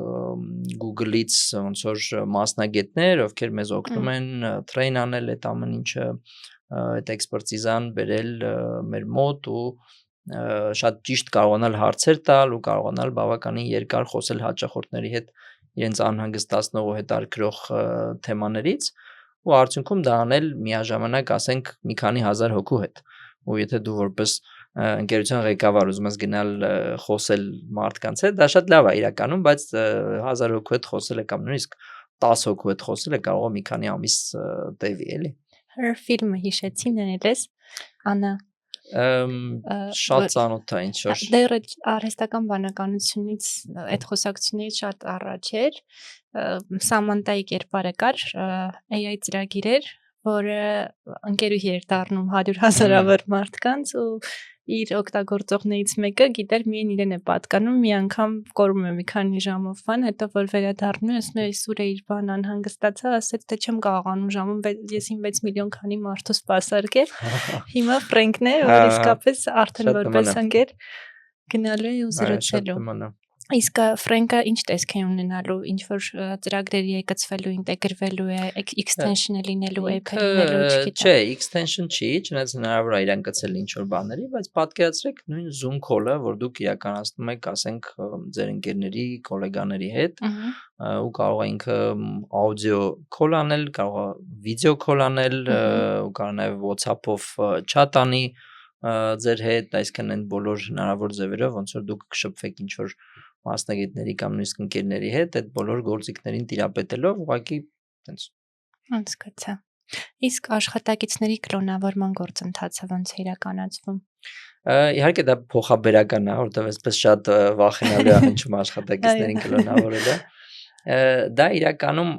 Google-ից ոնց որ մասնագետներ, ովքեր մեզ օգնում են train անել այդ ամեն ինչը, այդ էքսպերտիզան բերել մեր մոտ ու շատ ճիշտ կարողանալ հարցեր տալ ու կարողանալ բավականին երկար խոսել հաճախորդների հետ իրենց անհանգստացնող ու հետաքրքրող թեմաներից ու արդյունքում դա անել միաժամանակ ասենք մի քանի հազար հոգու հետ ու եթե դու որպես ընկերության ղեկավար ուզում ես գնալ խոսել մարդկանց հետ, դա շատ լավ է իրականում, բայց 1000 հոգու հետ խոսելը կամ նույնիսկ 10 հոգու հետ խոսելը կարող է մի քանի ամիս տևի, էլի։ Her ֆիլմը հիշեցի նայելես, Անա շատ ծանոթ է ինչ որ։ Դեռ արհեստական բանականությունից այդ խոսակցությունից շատ առաջ էր, Սամանտայի կերպարը կար, AI ծրագիր էր, որը ընկերուհի էր դառնում 100,000-ավոր մարդկանց ու իր օգտագործողներից մեկը գիտեր միայն իրեն է պատկանում, մի անգամ կորում է մի քանի ժամով բան, հետո որ վերադառնում է, ասում է սուր է իր բան անհանգստացա, ասեց թե չեմ կարողանում ժամում, ես 6 միլիոն քանի մարդու սպասարկել։ Հիմա Ֆրենկն է, որ իսկապես արդեն որպես ընկեր գնալու է ու զրուցելու։ Իսկ Ֆրենկը ինչ տեսք է ունենալու, ինչ որ ծրագրերի է կցվելու, ինտեգրվելու է, extension-ը լինելու, app-ը լինելու, չգիտեմ։ Չէ, extension չի, չնայած հնարավոր է իրան կցել ինչ որ բաների, բայց պատկերացրեք նույն Zoom call-ը, որ դուք իրականացնում եք, ասենք, ձեր ընկերների, գոլեգաների հետ, ու կարող է ինքը audio call անել, կարող է video call անել, ու կարող նաև WhatsApp-ով chat անի ձեր հետ, այսինքն այն բոլոր հնարավոր ձևերով, ոնց որ դուք կշփվեք ինչ որ մասնագետների կամ նույնիսկ ընկերների հետ, այդ բոլոր գործիքներին տիրապետելով, ուղղակի տենց հասկացա։ Իսկ աշխատակիցների կլոնավորման գործընթացը ոնց է իրականացվում։ Իհարկե դա փոխաբերական է, որտեղ այսպես շատ վախենալու է հնչում աշխատակիցներին կլոնավորելը։ Դա իրականում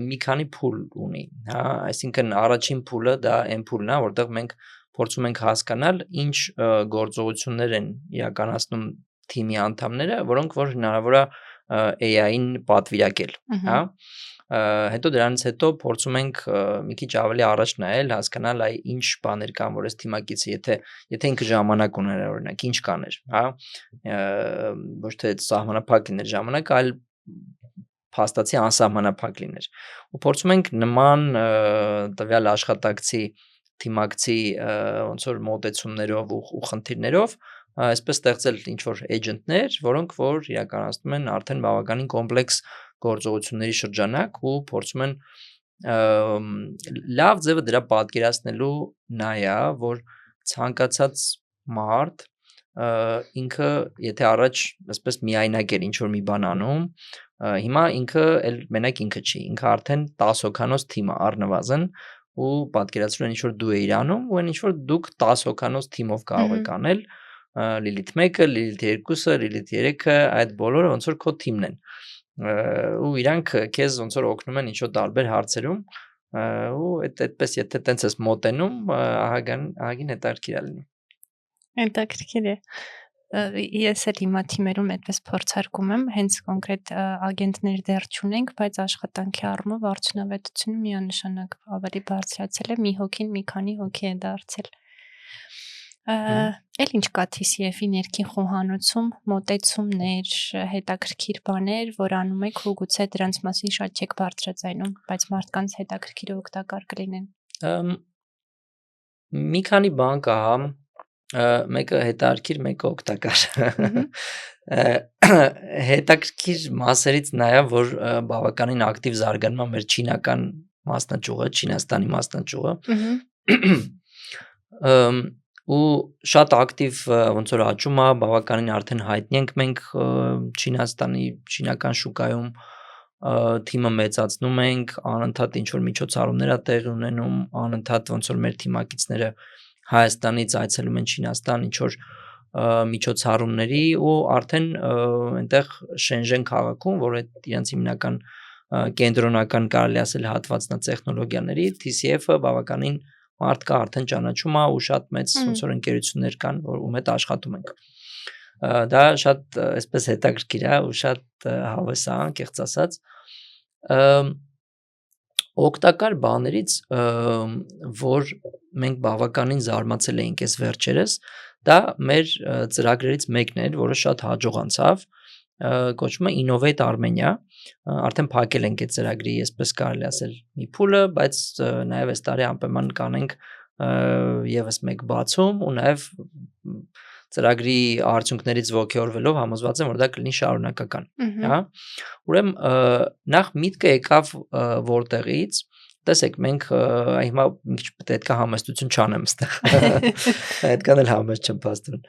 մի քանի փուլ ունի, հա, այսինքն առաջին փուլը դա այն փուլն է, որտեղ մենք փորձում ենք հասկանալ ինչ գործողություններ են իրականացնում թիմի անդամները, որոնք որ հնարավոր է AI-ին պատվիրակել, հա։ Հետո դրանից հետո փորձում ենք մի քիչ ավելի առաջ նայել, հասկանալ այ ինչ բաներ կան, որ այս թիմակիցը եթե ինքը ժամանակ ուներ, օրինակ, ինչ կաներ, հա։ Ոչ թե սահմանափակ լիներ ժամանակը, այլ փաստացի անսահմանափակ լիներ։ Ու փորձում ենք նման տվյալ աշխատակցի թիմակցի ոնց որ մոտեցումներով ու խնդիրներով այսպես ստեղծել ինչ որ էջենտներ, որոնք որ իրականացնում են արդեն բավականին կոմպլեքս գործողությունների շրջանակ ու փորձում են լավ ձևը դրա պատկերացնելու նա է, որ ցանկացած մարդ ինքը եթե առաջ այսպես միայնակ էր ինչ որ մի բան անում, հիմա ինքը էլ մենակ ինքը չի, ինքը արդեն 10 հոգանոց թիմ է առնվազն ու պատկերացրու ինչ որ դու ես անում ու ինչ որ դուք 10 հոգանոց թիմով կարող եք անել Lilith 1-ը, Lilith 2-ը, Lilith 3-ը, այդ բոլորը ոնց որ քո թիմն են։ Ու իրանք քեզ ոնց որ օգնում են ինչ-որ տարբեր հարցերում, ու այդպես եթե տենց ես մոտենում, ահագին հետաքրքիր է լինում։ Հետաքրքիր է։ Ես էլ հիմա թիմերում այդպես փորձարկում եմ, հենց կոնկրետ ագենտներ դեռ չունենք, բայց աշխատանքի առումով արդյունավետությունը միանշանակ ավելի բարձրացել է, մի հոգին մի քանի հոգի է դարձել։ Էլ ինչ կա TCF-ի ներքին խոհանոցում, մոտեցումներ, հետաքրքիր բաներ, որ անում եք ու գուցե դրանց մասին շատ չեք բարձրաձայնում, բայց մարդկանց հետաքրքիր ու օգտակար կլինեն։ Մի քանի բան կա, մեկը հետաքրքիր, մեկը օգտակար։ Հետաքրքիր մասերից նա է, որ բավականին ակտիվ զարգանում է մեր չինական մասնաճյուղը, Չինաստանի մասնաճյուղը, ու շատ ակտիվ ոնց որ աճում է, բավականին արդեն հայտնի ենք մենք Չինաստանի չինական շուկայում թիմը մեծացնում ենք, անընդհատ ինչ որ միջոցառումներ է տեղի ունենում, անընդհատ ոնց որ մեր թիմակիցները Հայաստանից այցելում են Չինաստան, ինչ որ միջոցառումների ու արդեն այնտեղ Շենժեն քաղաքում, որ այդ իրենց հիմնական կենտրոնական կարելի ասել հատվածն է տեխնոլոգիաների, TCF-ը բավականին մարդ կա արդեն ճանաչում է ու շատ մեծ ոնց որ ընկերություններ կան, որ ում հետ աշխատում ենք։ Դա շատ այսպես հետաքրքիր է ու շատ հավես է, անկեղծ ասած։ Օգտակար բաներից, որ մենք բավականին զարմացել էինք այս վերջերս, դա մեր ծրագրերից մեկն էր, որը շատ հաջող անցավ, կոչվում է Innovate Armenia, արդեն փակել ենք այդ ծրագրի, այսպես կարելի ասել, մի փուլը, բայց նաև այս տարի անպայման կանենք եւս մեկ բացում ու նաև ծրագրի արդյունքներից ողջորվելով համոզված եմ, որ դա կլինի շարունակական, հա։ Ուրեմն նախ միտքը եկավ որտեղից, տեսեք, մենք հիմա մի քիչ պետք է համեստություն չանեմ այստեղ, այդքան էլ համեստ չեմ փաստորեն։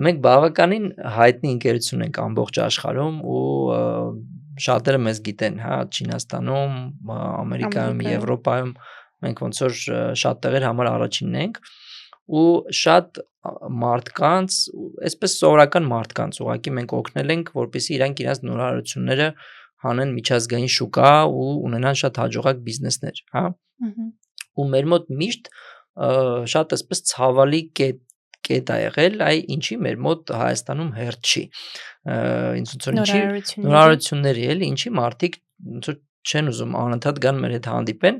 Մենք բավականին հայտնի ընկերություն ենք ամբողջ աշխարհում ու շատերը մեզ գիտեն, հա, Չինաստանում, Ամերիկայում, Եվրոպայում, մենք ոնց որ շատ տեղեր համար առաջինն ենք ու շատ մարդկանց, այսպես սովորական մարդկանց, ուղղակի մենք օգնել ենք, որպեսզի իրանք իրենց նորարարությունները հանեն միջազգային շուկա ու ունենան շատ հաջողակ բիզնեսներ, հա։ Ու մեր մոտ միշտ շատ այսպես ցավալի կետ է եղել, այ ինչի մեր մոտ Հայաստանում հերթ չի։ Ինձ ոնց որ ինչի նորարարությունների էլի, ինչի մարդիկ ոնց որ չեն ուզում անընդհատ գան մեր հետ հանդիպեն,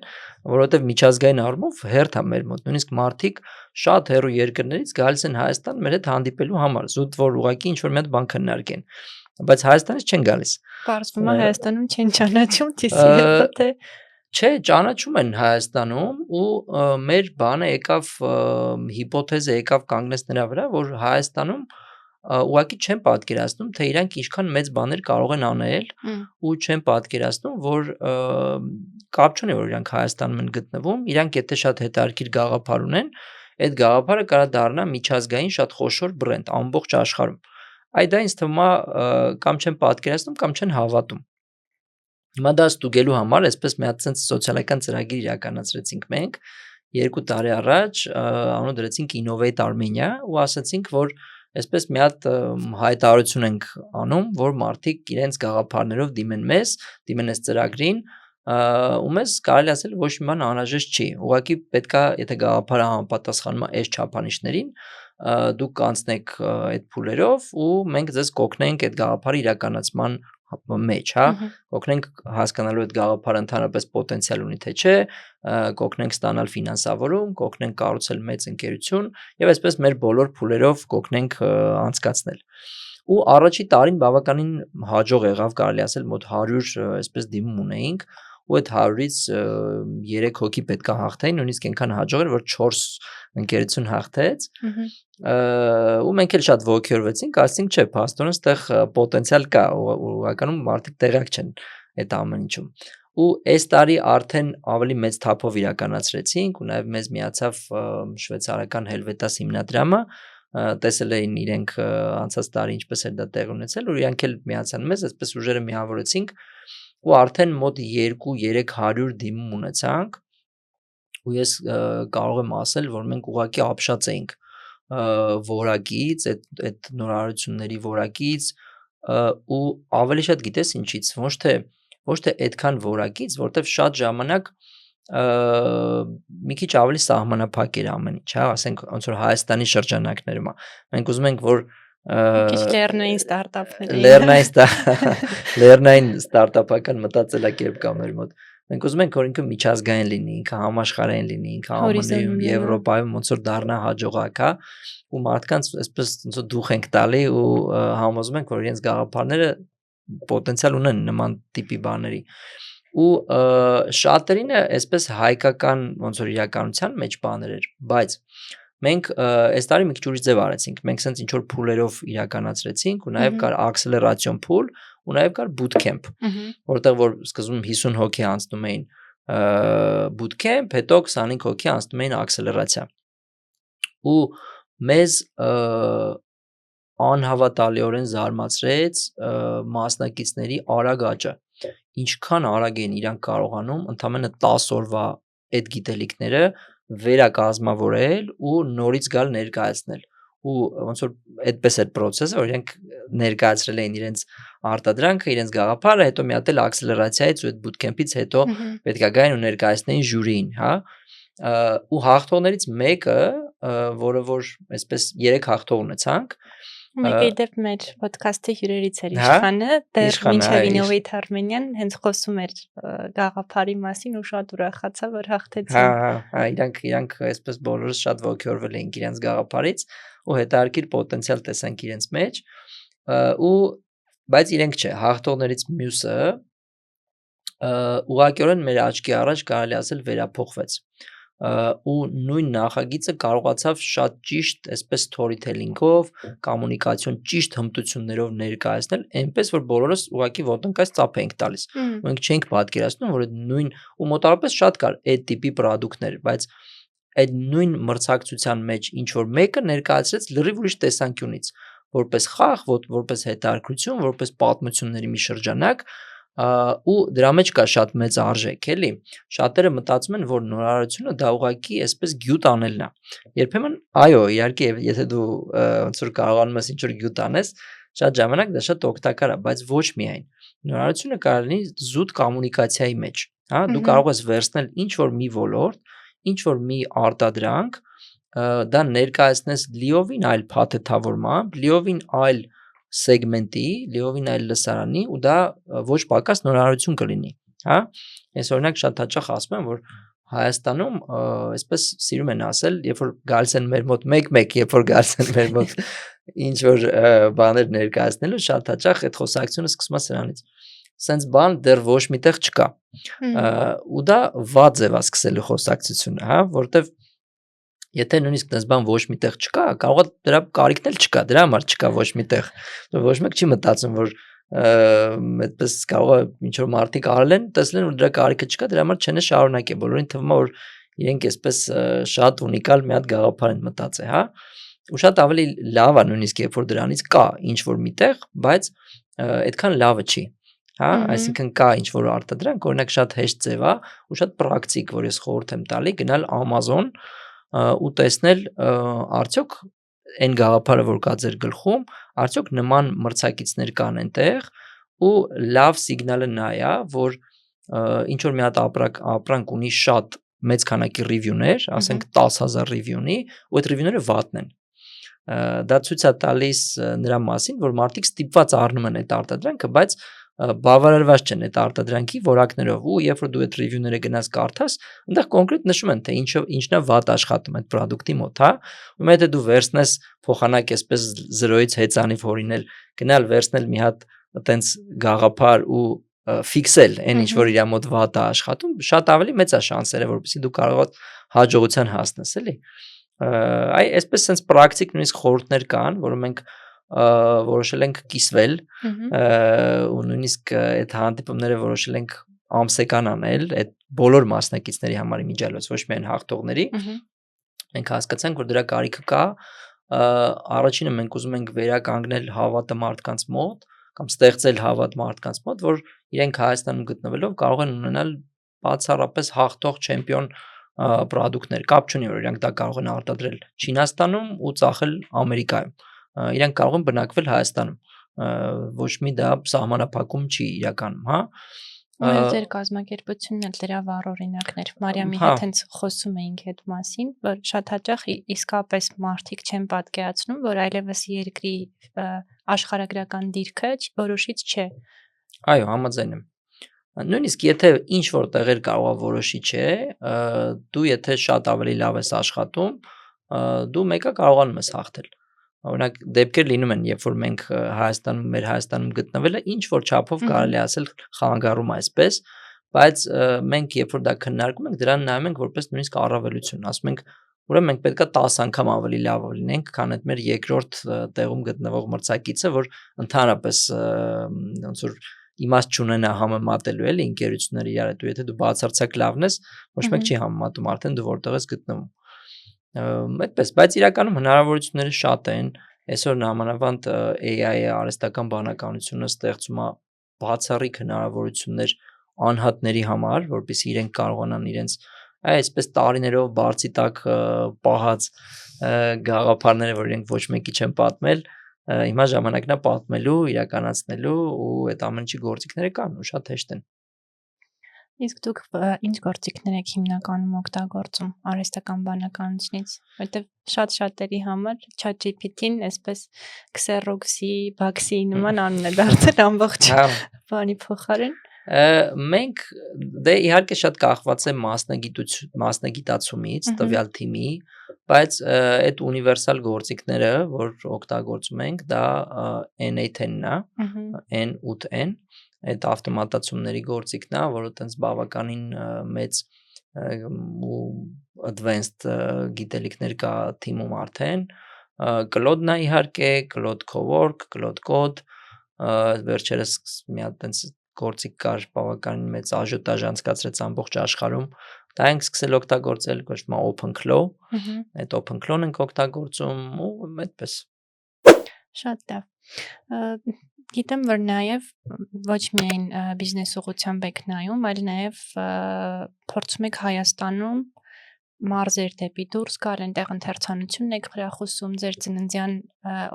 որովհետև միջազգային առումով հերթ է մեր մոտ, նույնիսկ մարդիկ շատ հեռու երկրներից գալիս են Հայաստան մեր հետ հանդիպելու համար, զուտ որ ուղղակի ինչ որ մի հատ բան քննարկեն, բայց Հայաստանից չեն գալիս։ Պարզվում է Հայաստանում չեն ճանաչում TCF-ը, թե չէ, ճանաչում են Հայաստանում ու մեր բանը եկավ հիպոթեզը եկավ կանգնեց նրա վրա, որ Հայաստանում ուղղակի չեն պատկերացնում, թե իրանք ինչքան մեծ բաներ կարող են անել ու չեն պատկերացնում, որ կապ չունի, որ իրանք Հայաստանում են գտնվում, իրանք եթե շատ հետաքրքիր գաղափար ունեն, այդ գաղափարը կարա դառնա միջազգային շատ խոշոր բրենդ ամբողջ աշխարհում։ Այ դա ինձ թվում է կամ չեն պատկերացնում, կամ չեն հավատում։ Հիմա դա ստուգելու համար այսպես մի հատ sense սոցիալական ծրագիր իրականացրեցինք մենք 2 տարի առաջ, անուն դրեցինք Innovate Armenia ու ասացինք, որ այսպես մի հատ հայտարարություն ենք անում, որ մարդիկ իրենց գաղափարներով դիմեն մեզ, դիմեն այս ծրագրին, ու մեզ կարելի ասել ոչ մի բան անհրաժեշտ չի։ Ուղղակի պետքա, եթե գաղափարը համապատասխանում է այս չափանիշներին, դուք կանցնեք այդ փուլերով ու մենք ձեզ կօգնենք այդ գաղափարի իրականացման մեջ, հա, կօգնենք հասկանալու այդ գաղափարը ընդհանրապես պոտենցիալ ունի թե չէ, կօգնենք ստանալ ֆինանսավորում, կօգնենք կառուցել մեծ ընկերություն եւ այսպես մեր բոլոր փուլերով կօգնենք անցկացնել։ Ու առաջի տարին բավականին հաջող եղավ, կարելի ասել, մոտ 100 այսպես դիմում ունեինք ու այդ 100-ից 3 հոգի պետքա հաղթեին, նույնիսկ այնքան հաջող էր, որ 4 ընկերություն հաղթեց։ Ու մենք էլ շատ ողջորվեցինք, ասենք չէ, փաստորեն այդտեղ պոտենցիալ կա, ուղղականում մարդիկ տեղյակ չեն այդ ամեն ինչում։ Ու այս տարի արդեն ավելի մեծ թափով իրականացրեցինք ու նաև մեզ միացավ շվեյցարական Helvetas հիմնադրամը, տեսել էին իրենք անցած տարի ինչպես էր դա տեղ ունեցել ու իրանք էլ միացան մեզ, այսպես ուժերը միավորեցինք ու արդեն մոտ 2-300 դիմում ունեցանք ու ես կարող եմ ասել, որ մենք ուղղակի ապշած էինք որակից, այդ նորարարությունների որակից ու ավելի շատ գիտես ինչից, ոչ թե այդքան որակից, որտեվ շատ ժամանակ մի քիչ ավելի սահմանափակ էր ամեն ինչ, հա, ասենք ոնց որ Հայաստանի շրջանակներում է։ Մենք ուզում ենք, որ քիչ լեռնային ստարտափներ, լեռնային ստարտափական մտածելակերպ կա մեր մոտ։ Մենք ուզում ենք, որ ինքը միջազգային լինի, ինքը համաշխարհային լինի, ինքը ԱՄՆ-ում, Եվրոպայում ոնց որ դառնա հաջողակ, հա, ու մարդկանց այսպես ոնց որ դուխ ենք տալի ու համոզում ենք, որ իրենց գաղափարները պոտենցիալ ունեն նման տիպի բաների։ Ու շատերինը այսպես հայկական ոնց որ իրականության մեջ բաներ էր, բայց մենք այս տարի մի քիչ ուրիշ ձև արեցինք։ Մենք sense ինչ որ փուլերով իրականացրեցինք ու նաև կար acceleration pool ու նաև կար bootcamp, որտեղ որ սկզբում 50 հոգի անցնում էին bootcamp, հետո 25 հոգի անցնում էին ակսելերացիա։ Ու մեզ անհավատալիորեն զարմացրեց մասնակիցների արագ աճը։ Ինչքան արագ են իրանք կարողանում ընդամենը 10 օրվա այդ գիտելիքները վերակազմավորել ու նորից գալ ներկայացնել։ Ու ոնց որ այդպես էր process-ը, որ իրենք ներկայացրել էին իրենց արտադրանքը, իրենց գաղափարը, հետո մի հատ էլ ակսելերացիայից ու այդ bootcamp-ից հետո պետք է գային ու ներկայացնեին ժյուրիին, հա։ Ու հաղթողներից մեկը, որը որ այսպես 3 հաղթող ունեցանք, Մեկը իդեպ մեր ոդքասթի հյուրերից էր Հա, Իշխանը, դեռ Իշխանը, մինչև հա, Innovate Armenian հենց խոսում էր գաղափարի մասին ու շատ ուրախացա, որ հա, հաղթեցին։ հա, իրանք այսպես բոլորս շատ ողջորվել էինք իրենց գաղափարից ու հետարքիր պոտենցիալ տեսանք իրենց մեջ, ու բայց իրենք չէ, հաղթողներից մյուսը ուղղակիորեն մեր աչքի առաջ կարելի ասել վերափոխվեց։ Ու նույն նախագիծը կարողացավ շատ ճիշտ այսպես storytelling-ով, կոմունիկացիոն ճիշտ հմտություններով ներկայացնել, այնպես որ բոլորս ուղղակի ոտնկայս ծափ էինք տալիս։ Մենք չենք պատկերացնում, որ այդ նույն ու մոտավորապես շատ կար այդ տիպի product-ներ, բայց այդ նույն մրցակցության մեջ ինչ որ մեկը ներկայացրեց լրիվ ուրիշ տեսանկյունից, որպես խաղ, որպես հետաքրքրություն, որպես պատմությունների մի շրջանակ, ու դրա մեջ կա շատ մեծ արժեք, էլի։ Շատերը մտածում են, որ նորարարությունը դա ուղղակի այսպես գյուտ անելն է։ Երբեմն, այո, իհարկե, եթե դու ոնց որ կարողանում ես ինչ-որ գյուտ անես, շատ ժամանակ դա շատ օգտակար է, բայց ոչ միայն։ Նորարարությունը կարող է լինի զուտ կոմունիկացիայի մեջ, հա, դու կարող ես վերցնել ինչ-որ մի ոլորտ, ինչ-որ մի արտադրանք, դա ներկայացնես լիովին այլ փաթեթավորմամբ, լիովին այլ սեգմենտի, լիովին այլ լսարանի ու դա ոչ պակաս նորարարություն կլինի, հա։ Ես օրինակ շատ հաճախ ասում եմ, որ Հայաստանում այսպես սիրում են ասել, երբ որ գալիս են մեր մոտ մեկ-մեկ, երբ որ գալիս են մեր մոտ ինչ որ բաներ ներկայացնելու, շատ հաճախ այդ խոսակցությունը սկսում է սրանից։ Սենց բան դեռ ոչ միտեղ չկա։ Ու դա վատ ձև է սկսելու խոսակցությունը, հա, որտեվ եթե նույնիսկ դες բան ոչ միտեղ չկա, կարող է դրա կարիքն էլ չկա, դրա համար չկա ոչ միտեղ։ Ոչ մեկ չի մտածում, որ այդպես կարող է ինչ որ մարդիկ արել են, տեսել են որ դրա կարիքը չկա, դրա համար չեն շարունակել։ Բոլորին թվում է որ իրենք այսպես շատ ունիկալ մի հատ գաղափար են մտածել, հա։ Ու շատ ավելի լավ է նույնիսկ երբ որ դրանից կա ինչ որ միտեղ, բայց այդքան լավը չի, հա, այսինքն կա ինչ որ արտադրանք, օրինակ շատ հեշտ ձև է ու շատ պրակտիկ, որ ես խորհուրդ եմ տալի գնալ Amazon ու տեսնել արդյոք այն գաղափարը որ կա ձեր գլխում, արդյոք նման մրցակիցներ կան այնտեղ ու լավ սիգնալը նա է, որ ինչ որ մի հատ ապրանք ունի շատ մեծ քանակի ռիվյուներ, ասենք 10,000 ռիվյունի, ու այդ ռիվյուները վատն են։ Դա ցույց է տալիս նրա մասին, որ մարդիկ ստիպված առնում են այդ արտադրանքը, բայց բավարարված չեն այդ արտադրանքի որակներով ու երբ որ դու այդ ռիվյուները գնաս կարդաս, այնտեղ կոնկրետ նշում են թե ինչն է վատ աշխատում այդ product-ի մոտ, հա։ Ու եթե դու վերցնես փոխանակ այսպես 0-ից հեծանիվ հորինել, գնալ վերցնել մի հատ այտենց գաղափար ու ֆիքսել այն ինչ որ իր մոտ վատ է աշխատում, շատ ավելի մեծ է շանսերը, որպեսզի դու կարող հաջողության հասնես, էլի։ Այ այսպես sense պրակտիկ նույնիսկ խորհուրդներ կան, որը մենք որոշել ենք կիսվել ու նույնիսկ այդ հանդիպումները որոշել ենք ամսեկան անել այդ բոլոր մասնակիցների համար իմիջիալոց, ոչ միայն հաղթողների։ Մենք հասկացանք, որ դրա կարիքը կա։ Առաջինը մենք ուզում ենք վերականգնել հավատը մարդկանց մոտ կամ ստեղծել հավատ մարդկանց մոտ, որ իրենք Հայաստանում գտնվելով կարող են ունենալ բացառապես հաղթող չեմպիոն պրոդուկտներ, կապ չունի որ իրանք դա կարող են արտադրել Չինաստանում ու ծախել Ամերիկայում։ Իրանք կարող են բնակվել Հայաստանում, ոչ մի դա սահմանափակում չի իրականում, հա։ Մեր ձեր կազմակերպությունն էլ դրա վառ օրինակներ։ Մարիամի հետ հենց խոսում էինք այդ մասին, որ շատ հաճախ իսկապես մարդիկ չեն պատկերացնում, որ այլևս երկրի աշխարհագրական դիրքը որոշիչ չէ։ Այո, համաձայն եմ։ Նույնիսկ եթե ինչ որ տեղեր կարող է որոշիչ է, դու եթե շատ ավելի լավ ես աշխատում, դու մեկը կարողանում ես հաղթել։ Օրինակ դեպքեր լինում են, երբ որ մենք մեր Հայաստանում գտնվելը ինչ որ չափով կարելի ասել խանգարում այսպես, բայց մենք երբ որ դա քննարկում ենք, դրան նայում ենք որպես նույնիսկ առավելություն, ասում ենք, ուրեմն մենք պետքա 10 անգամ ավելի լավ լինենք, քան այդ մեր երկրորդ տեղում գտնվող մրցակիցը, որ ընդհանրապես ոնց որ իմաստ չունենա համեմատելու էլի ընկերությունները իրար հետ, ու եթե դու բացարձակ լավն ես, ոչ մեկ չի համեմատում արդեն դու որտեղ ես գտնվում։ Այդպես, բայց իրականում հնարավորությունները շատ են, այսօր նամանավանդ AI-ը արհեստական բանականությունը ստեղծում է բացառիկ հնարավորություններ անհատների համար, որպեսզի իրենք կարողանան իրենց այսպես տարիներով բարձի տակ պահած գաղափարները, որ իրենք ոչ մեկի չեն պատմել, հիմա ժամանակն է պատմելու, իրականացնելու ու այդ ամեն ինչի գործիքները կան ու շատ հեշտ են։ Իսկ դուք ինչ գործիքներ եք հիմնականում օգտագործում արհեստական բանականությունից, որտեվ շատ-շատերի համար ChatGPT-ն այսպես Xerox-ի, Baxi նման անուն է դարձել ամբողջ բանի փոխարեն։ Մենք դե իհարկե շատ կախված է մասնագիտացումից, տվյալ թիմի, բայց այդ ունիվերսալ գործիքները, որ օգտագործում ենք, դա N8-ն է, N8N, այդ ավտոմատացումների գործիքն է, որը տենց բավականին մեծ ու advanced գիտելիքներ կա թիմում արդեն, Claude-ն է իհարկե, Claude Cowork, Claude Code, վերջերս մի հատ տենց գործիք կար, բավականին մեծ աժիոտաժ անցկացրեց ամբողջ աշխարհում, դա ենք սկսել օգտագործել, կոչվում է OpenClaw, այդ OpenClaw-ն ենք օգտագործում ու այդպես։ Շատ լավ։ Գիտեմ, որ նաև ոչ միայն բիզնես ուղղությամբ եք նայում, այլ նաև փորձում եք Հայաստանում մարզեր դեպի դուրս գալ, այնտեղ ընթերցանությունն եք խրախուսում, ձեր ծննդյան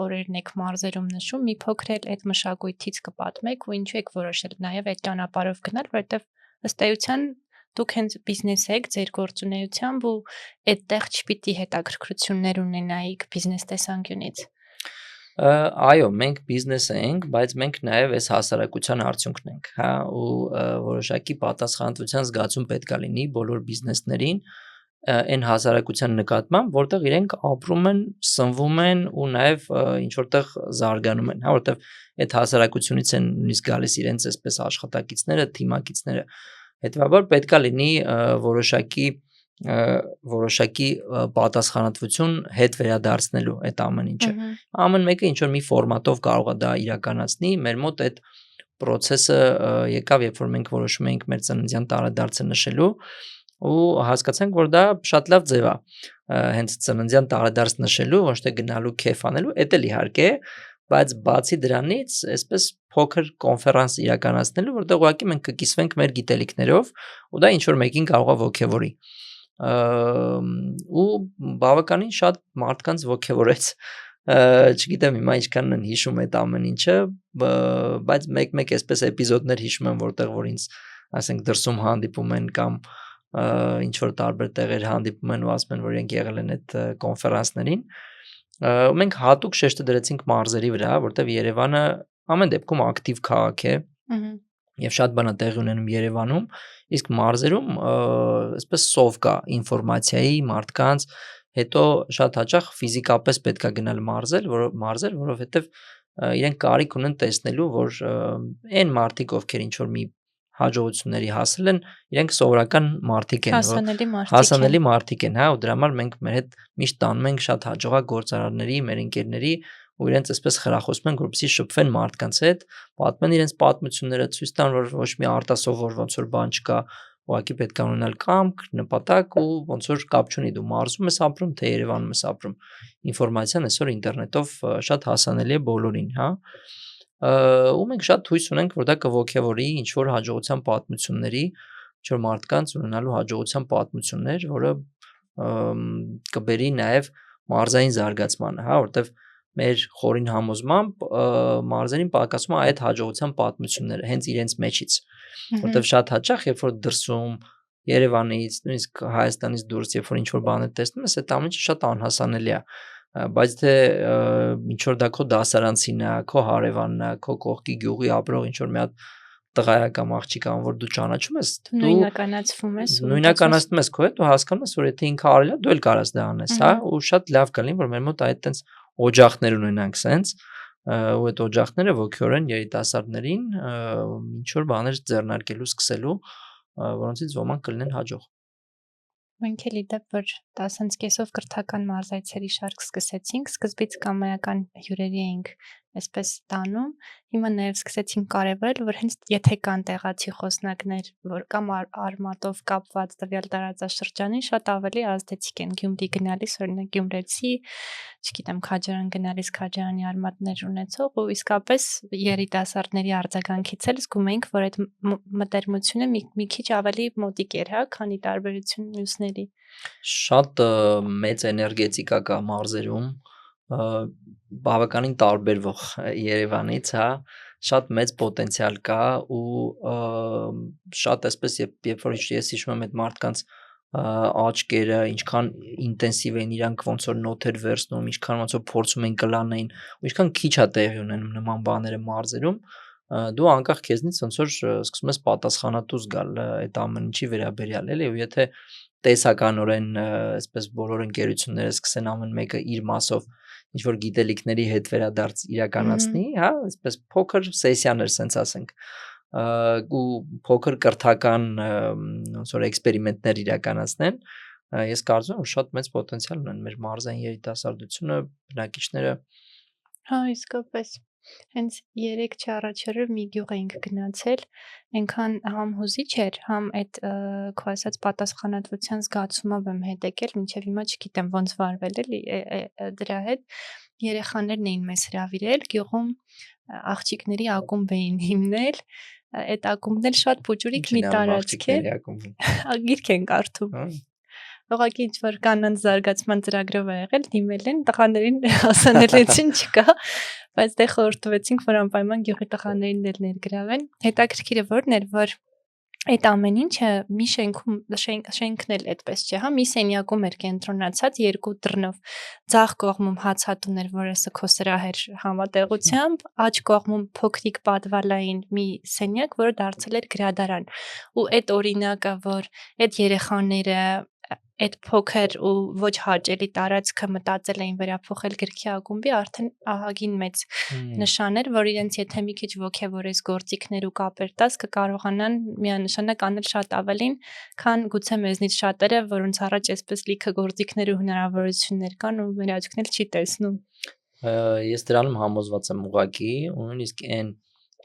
օրերն եք մարզերում նշում, մի փոքր էլ այդ մշակույթից կպատմեք ու ինչու եք որոշել նաև այդ ճանապարհով գնալ, որովհետև ըստ էության դուք հենց բիզնես եք ձեր գործունեությամբ ու այդտեղ չպիտի հետաքրքրություններ ունենայիք բիզնես տեսանկյունից։ Այո, մենք բիզնես ենք, բայց մենք նաև այս հասարակության արդյունքն ենք, հա, ու որոշակի պատասխանատվության զգացում պետք է լինի բոլոր բիզնեսներին այն հասարակության նկատմամբ, որտեղ իրենք ապրում են, սնվում են ու նաև ինչ որտեղ զարգանում են, հա, որտեղ այդ հասարակությունից են նույնիսկ գալիս իրենց այսպես աշխատակիցները, թիմակիցները։ Հետևաբար պետք է լինի որոշակի պատասխանատվություն հետ վերադարձնելու այդ ամեն ինչը։ Ամեն մեկը ինչ որ մի ֆորմատով կարող է դա իրականացնի, մեր մոտ այդ process-ը եկավ, երբ որ մենք որոշում էինք մեր ծննդյան տարեդարձը նշելու ու հասկացանք, որ դա շատ լավ ձև է հենց ծննդյան տարեդարձ նշելու, ոչ թե գնալու քեֆ անելու, էդ էլ իհարկե, բայց բացի դրանից, այսպես փոքր կոնֆերանս իրականացնելու, որտեղ ուղղակի մենք կկիսվենք մեր գիտելիքներով ու դա ինչ որ մեկին կարող է ոգևորի։ Ու բավականին շատ մարդկանց ոգևորեց, չգիտեմ հիմա ինչքան են հիշում այդ ամեն ինչը, բայց մեկ-մեկ այսպես էպիզոդներ հիշում եմ, որտեղ որ ինձ, ասենք, դրսում հանդիպում են կամ ինչ որ տարբեր տեղեր հանդիպում են ու ասում են, որ իրենք եղել են այդ կոնֆերանսներին, ու մենք հատուկ շեշտը դրեցինք մարզերի վրա, որտեղ Երևանը ամեն դեպքում ակտիվ քաղաք է, եւ շատ բան է տեղի ունենում Երևանում, իսկ մարզերում այսպես սով կա ինֆորմացիայի, մարդկանց, հետո շատ հաճախ ֆիզիկապես պետք է գնալ մարզեր, որովհետեւ իրենք կարիք ունեն տեսնելու, որ այն մարդիկ, ովքեր ինչ որ մի հաջողությունների հասել են, իրենք սովորական մարդիկ են, հասանելի մարդիկ են, հա, ու դրա համար մենք մեր հետ միշտ տանում ենք շատ հաջողակ գործարարների, մեր ընկերների ու իրենց այսպես խրախուսում ենք, որպեսզի շփվեն մարդկանց հետ, պատմեն իրենց պատմությունները, ցույց տան, որ ոչ մի արտասովոր ոնց որ բան չկա, ուղղակի պետք է ունենալ կամք, նպատակ ու ոնց որ կապ չունի դու մարզում ես ապրում, թե Երևանում ես ապրում։ Ինֆորմացիան այսօր ինտերնետով շատ հասանելի է բոլորին, հա։ Ու մենք շատ հույս ունենք, որ դա կողքեվորի ինչ որ հաջողության պատմությունների, ինչ որ մարդկանց ունենալու հաջողության պատմություններ, որը կբերի նաև մարզային զարգացմանը, հա, որտեվ մեր խորին համոզմամբ մարզերին պակասում է այդ հաջողության պատմությունները հենց իրենց մեջից, որտեվ շատ հաճախ երբ որ դրսում Երևանից, նույնիսկ Հայաստանից դուրս երբ որ ինչ որ բան տեսնում ես, այդ ամեն ինչը շատ անհասանելի է, բայց թե ինչ որ դա քո դասարանցին է, քո հարևանն է, քո կողքի գյուղի ապրող ինչ որ մի հատ տղա կամ աղջիկ ան, որ դու ճանաչում ես, դու նույնականացնում ես քո հետ, դու հասկանում ես, որ եթե ինքը արել է, դու էլ կարաս դա անես, հա, ու շատ լավ կլինի, որ մեր մոտ այդ տենց օջախներ ունենանք սենց, ու այդ օջախները ոգևորեն երիտասարդներին ինչ որ բաներ ձեռնարկելու, սկսելու, որոնցից ոմանք կլինեն հաջող։ Մենք էլ իդեպ, որ 10-ից կեսով կրթական մարզայցերի շարք սկսեցինք, սկզբից կամայական հյուրերի էինք այսպես տանում, հիմա նաև սկսեցինք կարևորել, որ հենց եթե կան տեղացի խոսնակներ, որ կամ արմատով կապված տվյալ տարածաշրջանին շատ ավելի ազդեցիկ են Գյումրի գնալիս, օրինակ գյումրեցի, չգիտեմ, Քաջարան գնալիս Քաջարանի արմատներ ունեցող ու իսկապես երիտասարդների արձագանքից էլ զգում էինք, որ այդ մտերմությունը մի քիչ ավելի մոտիկ էր, հա, քանի տարբերություն մյուսների։ Շատ մեծ էներգետիկա կա մարզերում, բավականին տարբերվող Երևանից, հա, շատ մեծ պոտենցիալ կա ու շատ այսպես երբ որ ես հիշում եմ այդ մարդկանց աչքերը, ինչքան ինտենսիվ են իրանք ոնց որ նոթեր վերցնում, ինչքան ոնց որ փորձում են կլանեին, ու ինչքան քիչ է տեղի ունենում նման բաները մարզերում, դու անկախ քեզնից ոնց որ սկսում ես պատասխանատու զգալ այդ ամեն ինչի վերաբերյալ, էլի, ու եթե տեսականորեն այսպես բոլոր ընկերությունները սկսեն ամեն մեկը իր մասով ինչ որ գիտելիքների հետ վերադարձ իրականացնի, հա, այսպես փոքր սեսիաներ, սենց ասենք, ու փոքր կրթական ոնց որ էքսպերիմենտներ իրականացնեն, ես կարծում եմ որ շատ մեծ պոտենցիալ ունեն մեր մարզային երիտասարդությունը, բնակիչները։ Հա, իսկապես։ Հենց 3 առաջ օրը մի գյուղ էինք գնացել, այնքան համ հուզիչ էր, համ այդ քո ասած պատասխանատվության զգացումով եմ հետ եկել, մինչև հիմա չգիտեմ ոնց վարվել էլի դրա հետ։ Երեխաներն էին մեզ հրավիրել, գյուղում աղջիկների ակումբ էին հիմնել, այդ ակումբն էլ շատ փոճուրիկ մի տարածք է, գիրք են կարդում։ Ուղղակի ինչ որ կանանց զարգացման ծրագրով է եղել, դիմել են, տղաներին հասանելիություն չկա, բայց դե խորհրդվեցինք, որ անպայման գյուղի տղաներին էլ ներգրավեն։ Հետաքրքիրը որն էր, որ այդ ամեն ինչը մի շենքում շենքն էլ այդպես չէ, հա, մի սենյակում էր կենտրոնացած երկու դռնով, ձախ կողմում հացատուն էր, որը քո սրահ էր համատեղությամբ, աջ կողմում փոքրիկ պատվալային մի սենյակ, որը դարձել էր գրադարան։ Ու այդ օրինակը, որ այդ երեխաները այդ փոքր ու ոչ հաճելի տարածքը մտածել էին վերափոխել գրքի ակումբի, արդեն ահագին մեծ նշան էր, որ իրենց եթե մի քիչ ոգևորես գործիքներ ու կապեր տաս, կկարողանան միանշանակ անել շատ ավելին, քան գուցե մեզնից շատերը, որոնց առաջ այսպես լիքը գործիքներ ու հնարավորություններ կան ու մեր աչքն էլ չի տեսնում։ Ես դրանում համոզված եմ ուղղակի, ու նույնիսկ այն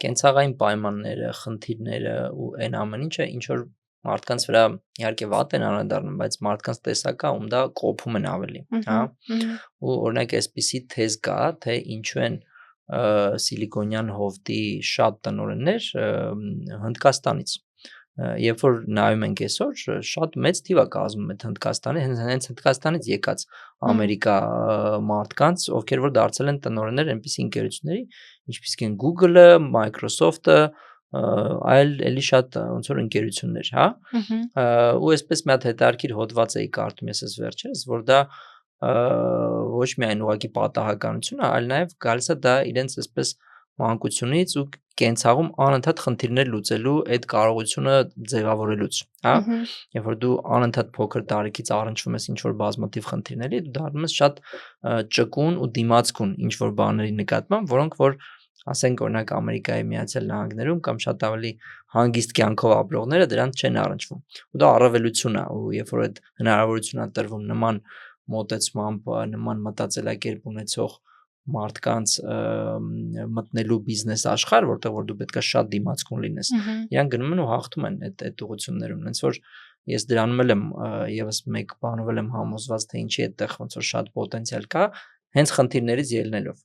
կենցաղային պայմանները, խնդիրները ու այն ամեն ինչը ինչ որ մարդկանց վրա իհարկե վատ են անդրադառնում, բայց մարդկանց տեսակա ում դա կոփում են ավելի, հա։ Ու օրինակ այսպիսի թեզ կա, թե ինչու են սիլիկոնյան հովտի շատ տնօրեններ Հնդկաստանից։ Երբ որ նայում ենք այսօր, շատ մեծ թիվ է կազմում այդ Հնդկաստանի, հենց Հնդկաստանից եկած Ամերիկա մարդկանց, ովքեր որ դարձել են տնօրեններ այնպիսի ընկերությունների, ինչպիսիք են Google-ը, Microsoft-ը, այլ էլի շատ ոնց որ ընկերություններ, հա։ Ու այսպես մի հատ հետարքիր հոդված էի կարդում ես վերջերս, որ դա ոչ միայն ուղղակի պատահականություն է, այլ նաև գալիս է դա իրենց այսպես մանկությունից ու կենցաղում անընդհատ խնդիրներ լուծելու այդ կարողությունը ձևավորելուց, հա։ Երբ որ դու անընդհատ փոքր տարիքից առնչվում ես ինչ որ բազմաթիվ խնդիրների, դու դառնում ես շատ ճկուն ու դիմացկուն ինչ որ բաների նկատմամբ, որոնք որ ասենք օրինակ Ամերիկայի Միացյալ Նահանգներում կամ շատ ավելի հանգիստ կյանքով ապրողները դրանց չեն առնչվում։ Ու դա առավելություն է, ու երբ որ այդ հնարավորությունն է տրվում նման մոտեցմամբ, նման մտածելակերպ ունեցող մարդկանց մտնելու բիզնես աշխարհ, որտեղ որ դու պետք է շատ դիմացկուն լինես, իրանք գնում են ու հաղթում են այդ ուղղություններում, հենց որ ես դրանում եմ եւս մեկ բանով եմ համոզված, թե ինչի այդտեղ ոնց որ շատ պոտենցիալ կա, հենց խնդիրներից ելնելով,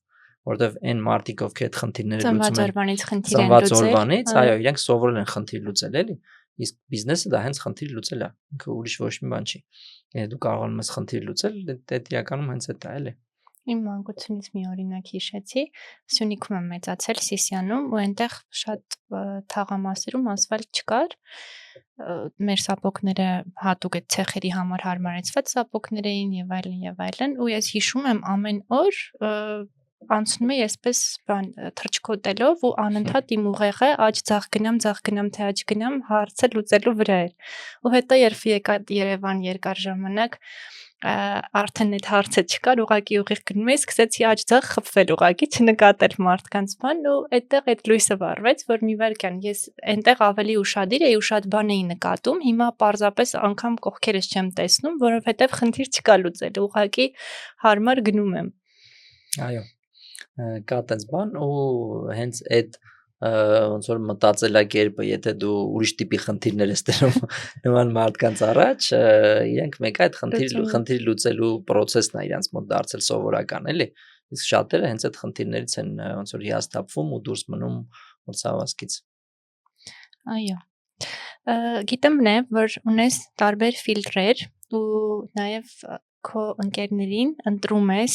որտեղ այն մարդիկ, ովքեր այդ խնդիրները լուծում են, այո, իրանք սովորել են խնդիր լուծել, էլի, իսկ բիզնեսը դա հենց խնդիր լուծել է, ինքը ուրիշ ոչ մի բան չի։ Եթե դու կարողանում ես խնդիր լուծել, դա իրականում հենց այդ է, էլի։ Իմ մանկությունից մի օրինակ հիշեցի, Սյունիքում եմ մեծացել Սիսիանում, ու այնտեղ շատ թաղամասերում ասֆալտ չկար, մեր սապոգները հատուկ այդ ցեխերի համար հարմարեցված սապոգներ էին եւ այլն, ու ես հիշում եմ ամեն օր անցնում էի այսպես թռչկոտելով ու անընդհատ իմ ուղեղը աջ ձախ գնամ, թե աջ գնամ, հարցը լուծելու վրա էր։ Ու հետո երբ եկա Երևան երկար ժամանակ, արդեն այդ հարցը չկար, ուղղակի ուղիղ գնում էի, սկսեցի աջ ձախ խփվել, ուղղակի չնկատել մարդկանց բան, ու այդտեղ այդ լույսը վառվեց, որ մի վարքյան ես այնտեղ ավելի ուշադիր էի ու շատ բան էի նկատում, հիմա պարզապես անգամ կողքերս չեմ տեսնում, որովհետև խնդիր չկա լուծելու, ուղղակի հարմար գնում եմ։ Այո։ կա տենց բան ու հենց այդ ոնց որ մտածելակերպը, եթե դու ուրիշ տիպի խնդիրներ ես դնում նման մարդկանց առաջ, իրենք մեկ այդ խնդիրի լուծելու process-ն է իրենց մոտ դարձել սովորական, էլի։ Իսկ շատերը հենց այդ խնդիրներից են ոնց որ հիասթափվում ու դուրս մնում մրցավազքից։ Այո։ Գիտեմ նաև, որ ունես տարբեր ֆիլտրեր ու նաև քո ընկերներին ընտրում ես։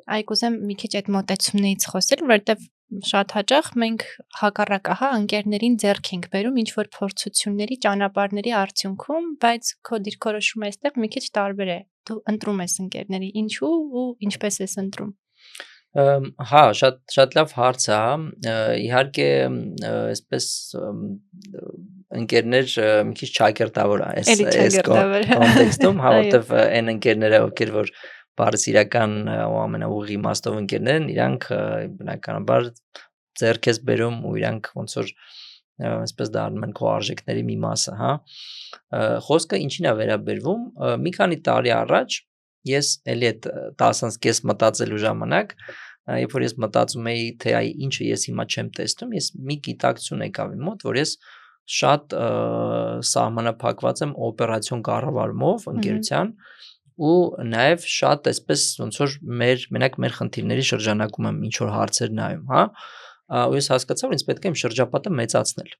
Այ կուզեմ մի քիչ այդ մոտեցումներից խոսել, որովհետև շատ հաճախ մենք հակառակը, հա, ընկերներին ձեռք ենք բերում ինչ որ փորձությունների, ճանապարհների արդյունքում, բայց քո դիրքորոշումը այստեղ մի քիչ տարբեր է։ Դու ընտրում ես ընկերների, ինչու ու ինչպես ես ընտրում։ Հա, շատ լավ հարց է, իհարկե, այսպես ընկերներ մի քիչ ճակերտավոր է այս կոնտեքստում, հա, որտեվ այն ընկերները, ովքեր որ բարձ իրական ու ամենաուղիղ իմաստով ընկերներ են, իրանք բնականաբար ձեռք ես բերում ու իրանք ոնց որ այսպես դառնում են քո արժեքների մի մասը, հա։ Խոսքը ինչին է վերաբերվում, մի քանի տարի առաջ ես էլի այդ 10-ից մտածելու ժամանակ, երբ որ ես մտածում էի, թե այ ինչը ես հիմա չեմ տեսնում, ես մի գիտակցություն եկավ իմ մոտ, որ ես շատ սահմանափակված եմ օպերացիոն կառավարումով ընկերության ու նաև շատ այսպես ոնց որ մենակ մեր խնդիրների շրջանակում եմ ինչ որ հարցեր նայում, հա, ու ես հասկացա, որ ինձ պետք է իմ շրջապատը մեծացնել։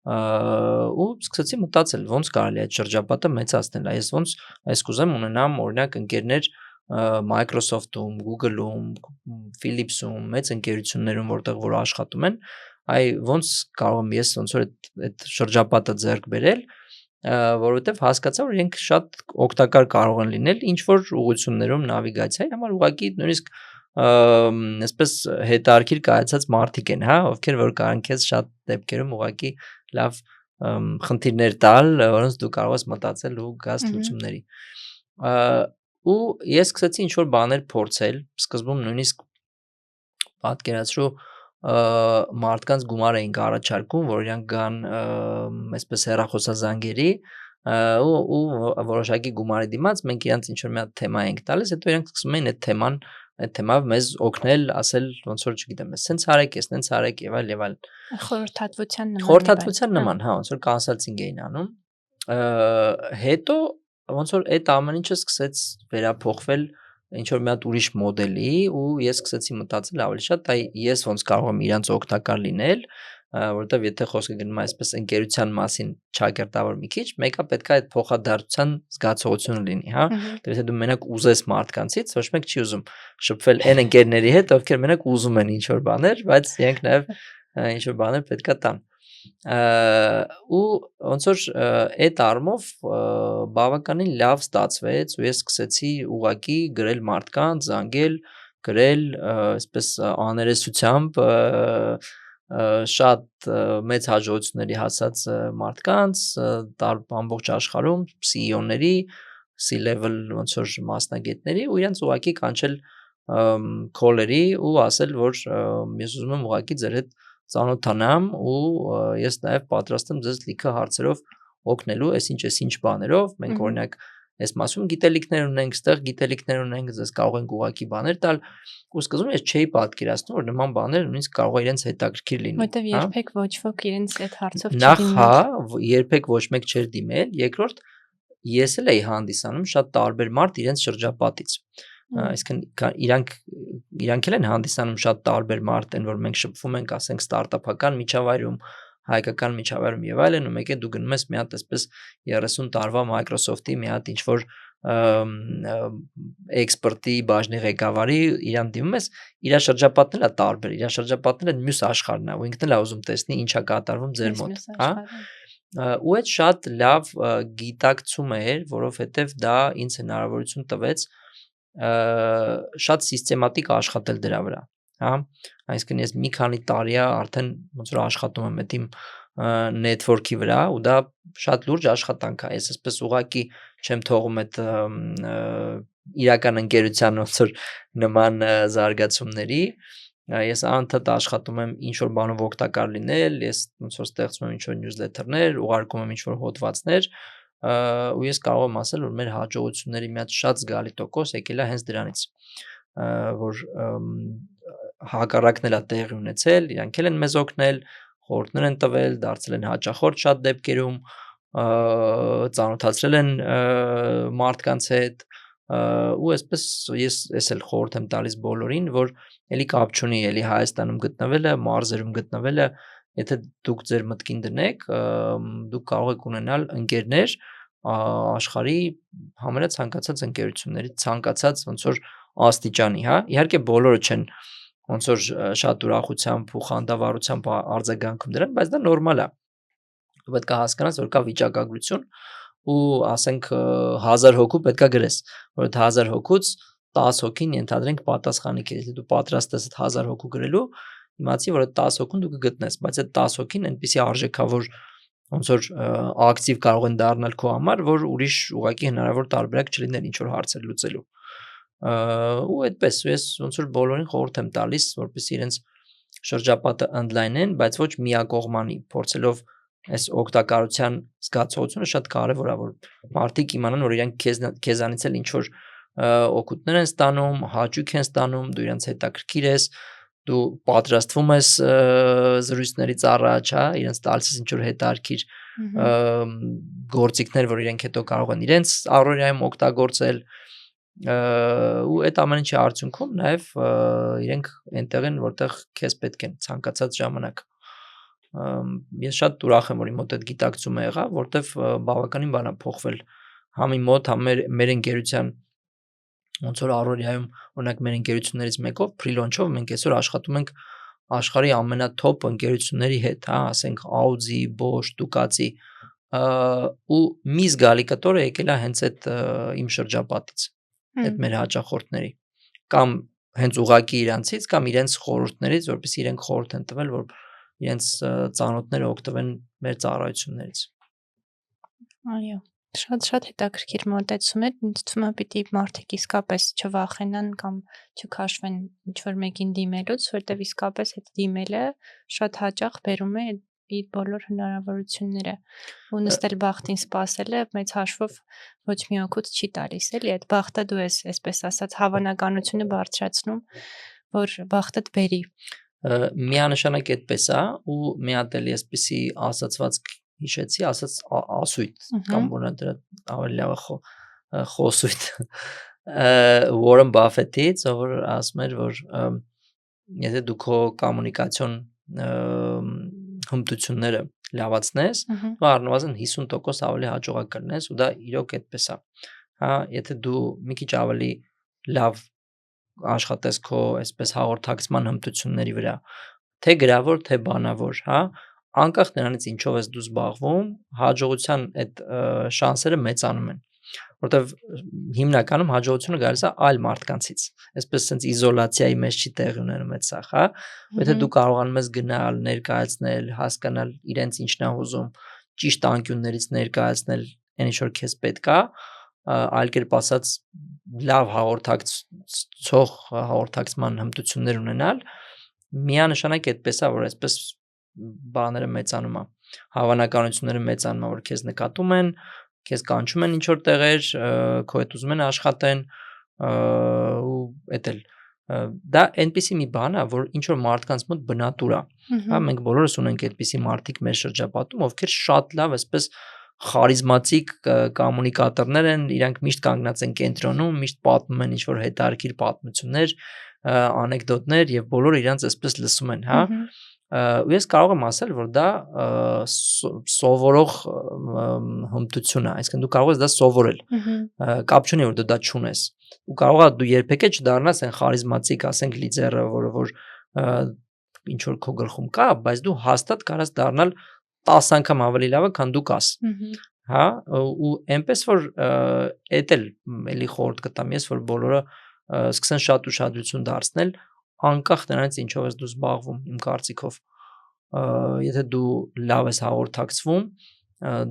Ու սկսեցի մտածել, ոնց կարելի է այդ շրջապատը մեծացնել, ես ոնց այս կուզեմ ունենամ օրինակ ընկերներ Microsoft-ում, Google-ում, Philips-ում, մեծ ընկերություններում, որտեղ որ աշխատում են, այ ոնց կարող եմ ես ոնց որ այդ շրջապատը ձեռք բերել, որովհետև հասկացա, որ իրենք շատ օգտակար կարող են լինել ինչ որ ուղղություններում նավիգացիայի համար, ուղղակի նույնիսկ այսպես հետարքիր կայացած մարդիկ են, հա, ովքեր որ կարող քեզ շատ դեպքերում ուղղակի լավ խնդիրներ տալ, որոնց դու կարող ես մտածել ու գաս լուծումների։ Ու ես սկսեցի ինչ որ բաներ փորձել, սկզբում նույնիսկ պատկերացրու մարդկանց գումար էինք առաջարկում, որ իրանք գան այսպես հեռախոսազանգերի ու որոշակի գումարի դիմաց մենք իրանք ինչ որ մի հատ թեմա ենք տալիս, հետո իրանք սկսում էին այդ թեմայով մեզ օգնել, ասել ոնց որ չգիտեմ, սենց արեք, սենց արեք եւ այլ եւ այլ։ Խորհրդատվության նման, հա, ոնց որ կոնսալտինգ էին անում։ Հետո ոնց որ այդ ամեն ինչը սկսեց վերափոխվել ինչ որ մի հատ ուրիշ մոդելի ու ես սկսեցի մտածել ավելի շատ, այ ես ոնց կարող եմ իրանց օգտակար լինել, որովհետև եթե խոսքը գնում է այսպես ընկերության մասին ճակերտավոր մի քիչ, մեկը պետք է այդ փոխադարձության զգացողությունը լինի, հա։ Եթե դու մենակ ուզես մարդկանցից, ոչ մեկ չի ուզում շփվել այն ընկերների հետ, ովքեր մենակ ուզում են ինչ որ բաներ, բայց իրենք նաև ինչ որ բաներ պետք է տան։ Ու ոնց որ այդ առումով բավականին լավ ստացվեց ու ես սկսեցի ուղակի գրել մարդկանց, զանգել, գրել այսպես աներեսությամբ շատ մեծ հաջողությունների հասած մարդկանց ամբողջ աշխարհում CEO-ների, C-level ոնց որ մասնագետների ու իրենց ուղակի կանչել քոլերի ու ասել, որ ես ուզում եմ ուղակի ձեր հետ ծանոթանամ ու ես նաև պատրաստ եմ ձեզ լիքը հարցերով օգնելու, այսինչ բաներով, մենք օրինակ այս մասում գիտելիքներ ունենք, ստեղ գիտելիքներ ունենք, ձեզ կարող ենք ուղակի բաներ տալ, ու սկզբում ես չէի պատկերացնում, որ նման բաներ նույնիսկ կարող է իրենց հետաքրքիր լինի, որտեվ երբեք ոչ ոք իրենց այդ հարցով չի դիմել։ Նախ, հա, երբեք ոչ մեկ չէր դիմել, երկրորդ ես էլ էի հանդիսանում շատ տարբեր մարդ իրենց շրջապատից։ Այսինքն իրանք էլ են հանդիսանում շատ տարբեր մարդ են, որ մենք շփվում ենք, ասենք ստարտափական միջավայրում, հայկական միջավայրում եւ այլն, ու մեկ է դու գնում ես մի հատ այսպես 30 տարվա Microsoft-ի մի հատ ինչ որ էքսպերտի բաժնի ղեկավարի իրան դիմում ես, իր շրջապատն էլ է տարբեր, իր շրջապատն էլ մյուս աշխարհն է, ու ինքն էլ է ուզում տեսնի ինչա կատարվում ձեր մոտ, հա։ Ու այդ շատ լավ գիտակցում էր, որովհետև դա ինձ հնարավորություն տվեց շատ սիստեմատիկ աշխատել դրա վրա, հա, այսինքն ես մի քանի տարի արդեն ոնց որ աշխատում եմ այդ իմ network-ի վրա ու դա շատ լուրջ աշխատանք է, ես այսպես ուղակի չեմ թողում այդ իրական ընկերության ոնց որ նման զարգացումների, ես անընդհատ աշխատում եմ ինչ որ բանով օգտակար լինել, ես ոնց որ ստեղծում եմ ինչ որ նյուզլեթերներ, ուղարկում եմ ինչ որ հոդվածներ, ու ես կարող եմ ասել, որ մեր հաջողությունների մի հատ շատ զգալի տոկոս եկել է հենց դրանից, որ հակառակն էլ է տեղի ունեցել, իրանք էլ են մեզ օգնել, խորհուրդներ են տվել, դարձել են հաճախորդ շատ դեպքերում, ծանոթացրել են մարդկանց հետ, ու այսպես ես էլ խորհուրդ եմ տալիս բոլորին, որ էլի կապ չունի, էլի Հայաստանում գտնվելը, մարզերում գտնվելը, եթե դուք ձեր մտքին դնեք, դուք կարող եք ունենալ ընկերներ աշխարհի համարյա ցանկացած ընկերություններից, ցանկացած ոնց որ աստիճանի, հա, իհարկե բոլորը չեն ոնց որ շատ ուրախությամբ ու խանդավառությամբ արձագանքում դրան, բայց դա նորմալ է։ Դու պետք է հասկանաս, որ կա վիճակագրություն ու ասենք 1000 հոգու պետքա գրես, որ այդ 1000 հոգուց 10 հոգին ենթադրենք պատասխանի քեզ, եթե դու պատրաստ ես այդ 1000 հոգու գրելու, իմացի, որ այդ 10 հոգուն դու կգտնես, բայց այդ 10 հոգին այնպեսի արժեքավոր ոնց որ ակտիվ կարող են դառնալ քո համար, որ ուրիշ ուղղակի հնարավոր տարբերակ չլիներ ինչ որ հարցեր լուծելու։ Ու այդպես ես ոնց որ բոլորին խորհուրդ եմ տալիս, որպեսզի իրենց շրջապատը ընդլայնեն, բայց ոչ միակողմանի, փորձելով այս օգտակարության զգացողությունը շատ կարևոր է, որ մարդիկ իմանան, որ իրանք քեզանից էլ ինչ որ օգուտներ են ստանում, հաճույք են ստանում, դու իրենց հետաքրքիր ես, դու պատրաստվում ես զրույցներից առաջ, հա, իրենց տալիս ես ինչ որ հետաքրքիր գործիքներ, որ իրենք հետո կարող են իրենց առօրյայում օգտագործել, ու այդ ամեն ինչի արդյունքում նաև իրենք այնտեղ են, որտեղ քեզ պետք են ցանկացած ժամանակ։ Ես շատ ուրախ եմ, որ իմ մոտ այդ գիտակցումը եղավ, որտեվ բավականին բան է փոխվել համ իմ մոտ, համ մեր ընկերության ոնց որ առօրյայում, օրինակ մեր ընկերություններից մեկով Freelance-ով մենք այսօր աշխատում ենք աշխարհի ամենաթոփ ընկերությունների հետ, հա, ասենք Audi, Bosch, Ducati, ու մի զգալի կտոր է եկել է հենց այդ իմ շրջապատից, այդ մեր հաճախորդների, կամ հենց ուղակի իրանցից, կամ իրենց խորհուրդներից, որպեսզի իրենք խորհուրդ են տվել, որ իրենց ծանոթները օգտվեն մեր ծառայություններից։ Այո, շատ հետաքրքիր մոտեցում է, ինձ թվում է պիտի մարդիկ իսկապես չվախենան կամ չքաշվեն ինչ որ մեկին դիմելուց, որտեվ իսկապես այդ դիմելը շատ հաճախ բերում է իր բոլոր հնարավորությունները, ու նստել բախտին սպասելը մեծ հաշվով ոչ մի օգուտ չի տալիս, էլի այդ բախտը դու ես, այսպես ասած, հավանականությունը բարձրացնում, որ բախտդ բերի։ Միանշանակ այդպես է, ու մի հատ էլ այսպեսի ասացվածք հիշեցի, ասած ասույթ կամ որը դրա ավելի լավ է խոսույթ Warren Buffett-ից, ով ասում էր, որ եթե դու քո կոմունիկացիոն հմտությունները լավացնես, դու առնվազն 50% ավելի հաջողակ կլինես, ու դա իրոք այդպես է։ Հա, եթե դու մի քիչ ավելի լավ աշխատես քո այսպես հաղորդակցման հմտությունների վրա, թե գրավոր, թե բանավոր, հա, անկախ նրանից ինչով ես դու զբաղվում, հաջողության այդ շանսերը մեծանում են, որտեվ հիմնականում հաջողությունը գալիս է այլ մարդկանցից, այսպես sense իզոլացիայի մեջ չի տեղի ունենում այդ սա, հա, եթե դու կարողանում ես գնալ, ներկայացնել, հասկանալ իրենց ինչն է ուզում, ճիշտ անկյուններից ներկայացնել այն ինչ որ քեզ պետք է, այլ կերպ ասած լավ հաղորդակցման հմտություններ ունենալ, միանշանակ այդպես է, որ այսպես բաները մեծանում է, հավանականությունները մեծանում է, որ քեզ նկատում են, քեզ կանչում են ինչ որ տեղեր, քո հետ ուզում են աշխատեն, ու էդ էլ դա այնպիսի մի բան է, որ ինչ որ մարդկանց մոտ բնատուր է, հա, մենք բոլորս ունենք այդպիսի մարդիկ մեր շրջապատում, ովքեր շատ լավ այսպես խարիզմատիկ կոմունիկատորներ են, իրանք միշտ կանգնած են կենտրոնում, միշտ պատմում են ինչ որ հետաքրքիր պատմություններ, անեկդոտներ, եւ բոլորը իրանց այսպես լսում են, հա, ու ես կարող եմ ասել, որ դա սովորող հմտություն է, այսինքն դու կարող ես դա սովորել, կապ չունի, որ դու դա չունես, ու կարող է դու երբեք չդառնաս այն խարիզմատիկ, ասենք լիդերը, որ ինչ որ քո գլխում կա, բայց դու հաստատ կարաս դառնալ 10 անգամ ավելի լավը, քան դու կաս, հա, ու այնպես որ էդ էլ էլի խորհուրդ կտամ ես, որ բոլորը սկսեն շատ ուշադրություն դարձնել, անկախ նրանից ինչով ես դու զբաղվում, իմ կարծիքով, եթե դու լավ ես հաղորդակցվում,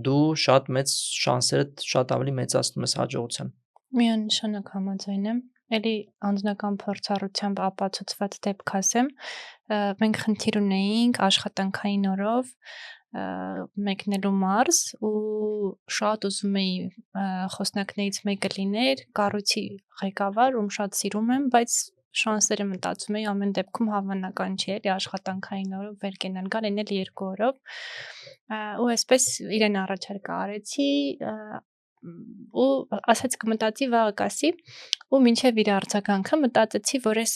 դու շատ մեծ շանսերդ շատ ավելի մեծացնում ես հաջողության։ Միանշանակ համաձայն եմ, էլի անձնական փորձառությամբ ապացուցված դեպք ասեմ, մենք խնդիր ունեինք աշխատանքային օրով մեկնելու մարզ ու շատ ուզում էի խոսնակներից մեկը լիներ, կառույցի ղեկավար, ում շատ սիրում եմ, բայց շանսերը մտածում էի ամեն դեպքում հավանական չի էլի աշխատանքային օրով վեր կենալ գալ էնել 2 օրով ու այսպես իրեն առաջարկ արեցի ու ասաց կմտածի վաղը կասի ու մինչև իր արձագանքը մտածեցի որ այս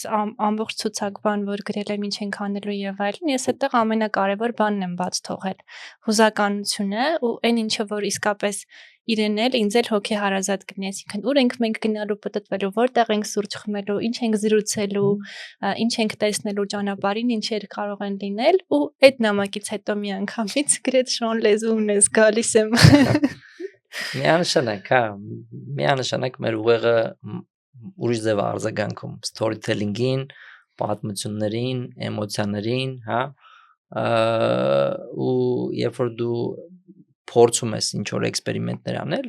ամբողջ ցուցակ բան որ գրել եմ ինչ ենք անելու եւ այլն ես այդտեղ ամենակարևոր բանն եմ բաց թողել հուզականությունը ու այն ինչը որ իսկապես իրեն էլ ինձ էլ հոգեհարազատ կլինի այսինքն ուր ենք մենք գնալու պատտվելու որտեղ ենք սուրճ խմելու ինչ ենք զրուցելու ինչ ենք տեսնելու ճանապարհին ինչեր կարող են լինել ու այդ նամակից հետո մի անգամից գրեթե շոն լեզու ունես գալիս եմ միանշանակ մեր ուղեղը ուրիշ ձև արձագանքում storytelling-ին, պատմություններին, էմոցիաներին, հա, ու երբ որ դու փորձում ես ինչ որ էքսպերիմենտներ անել,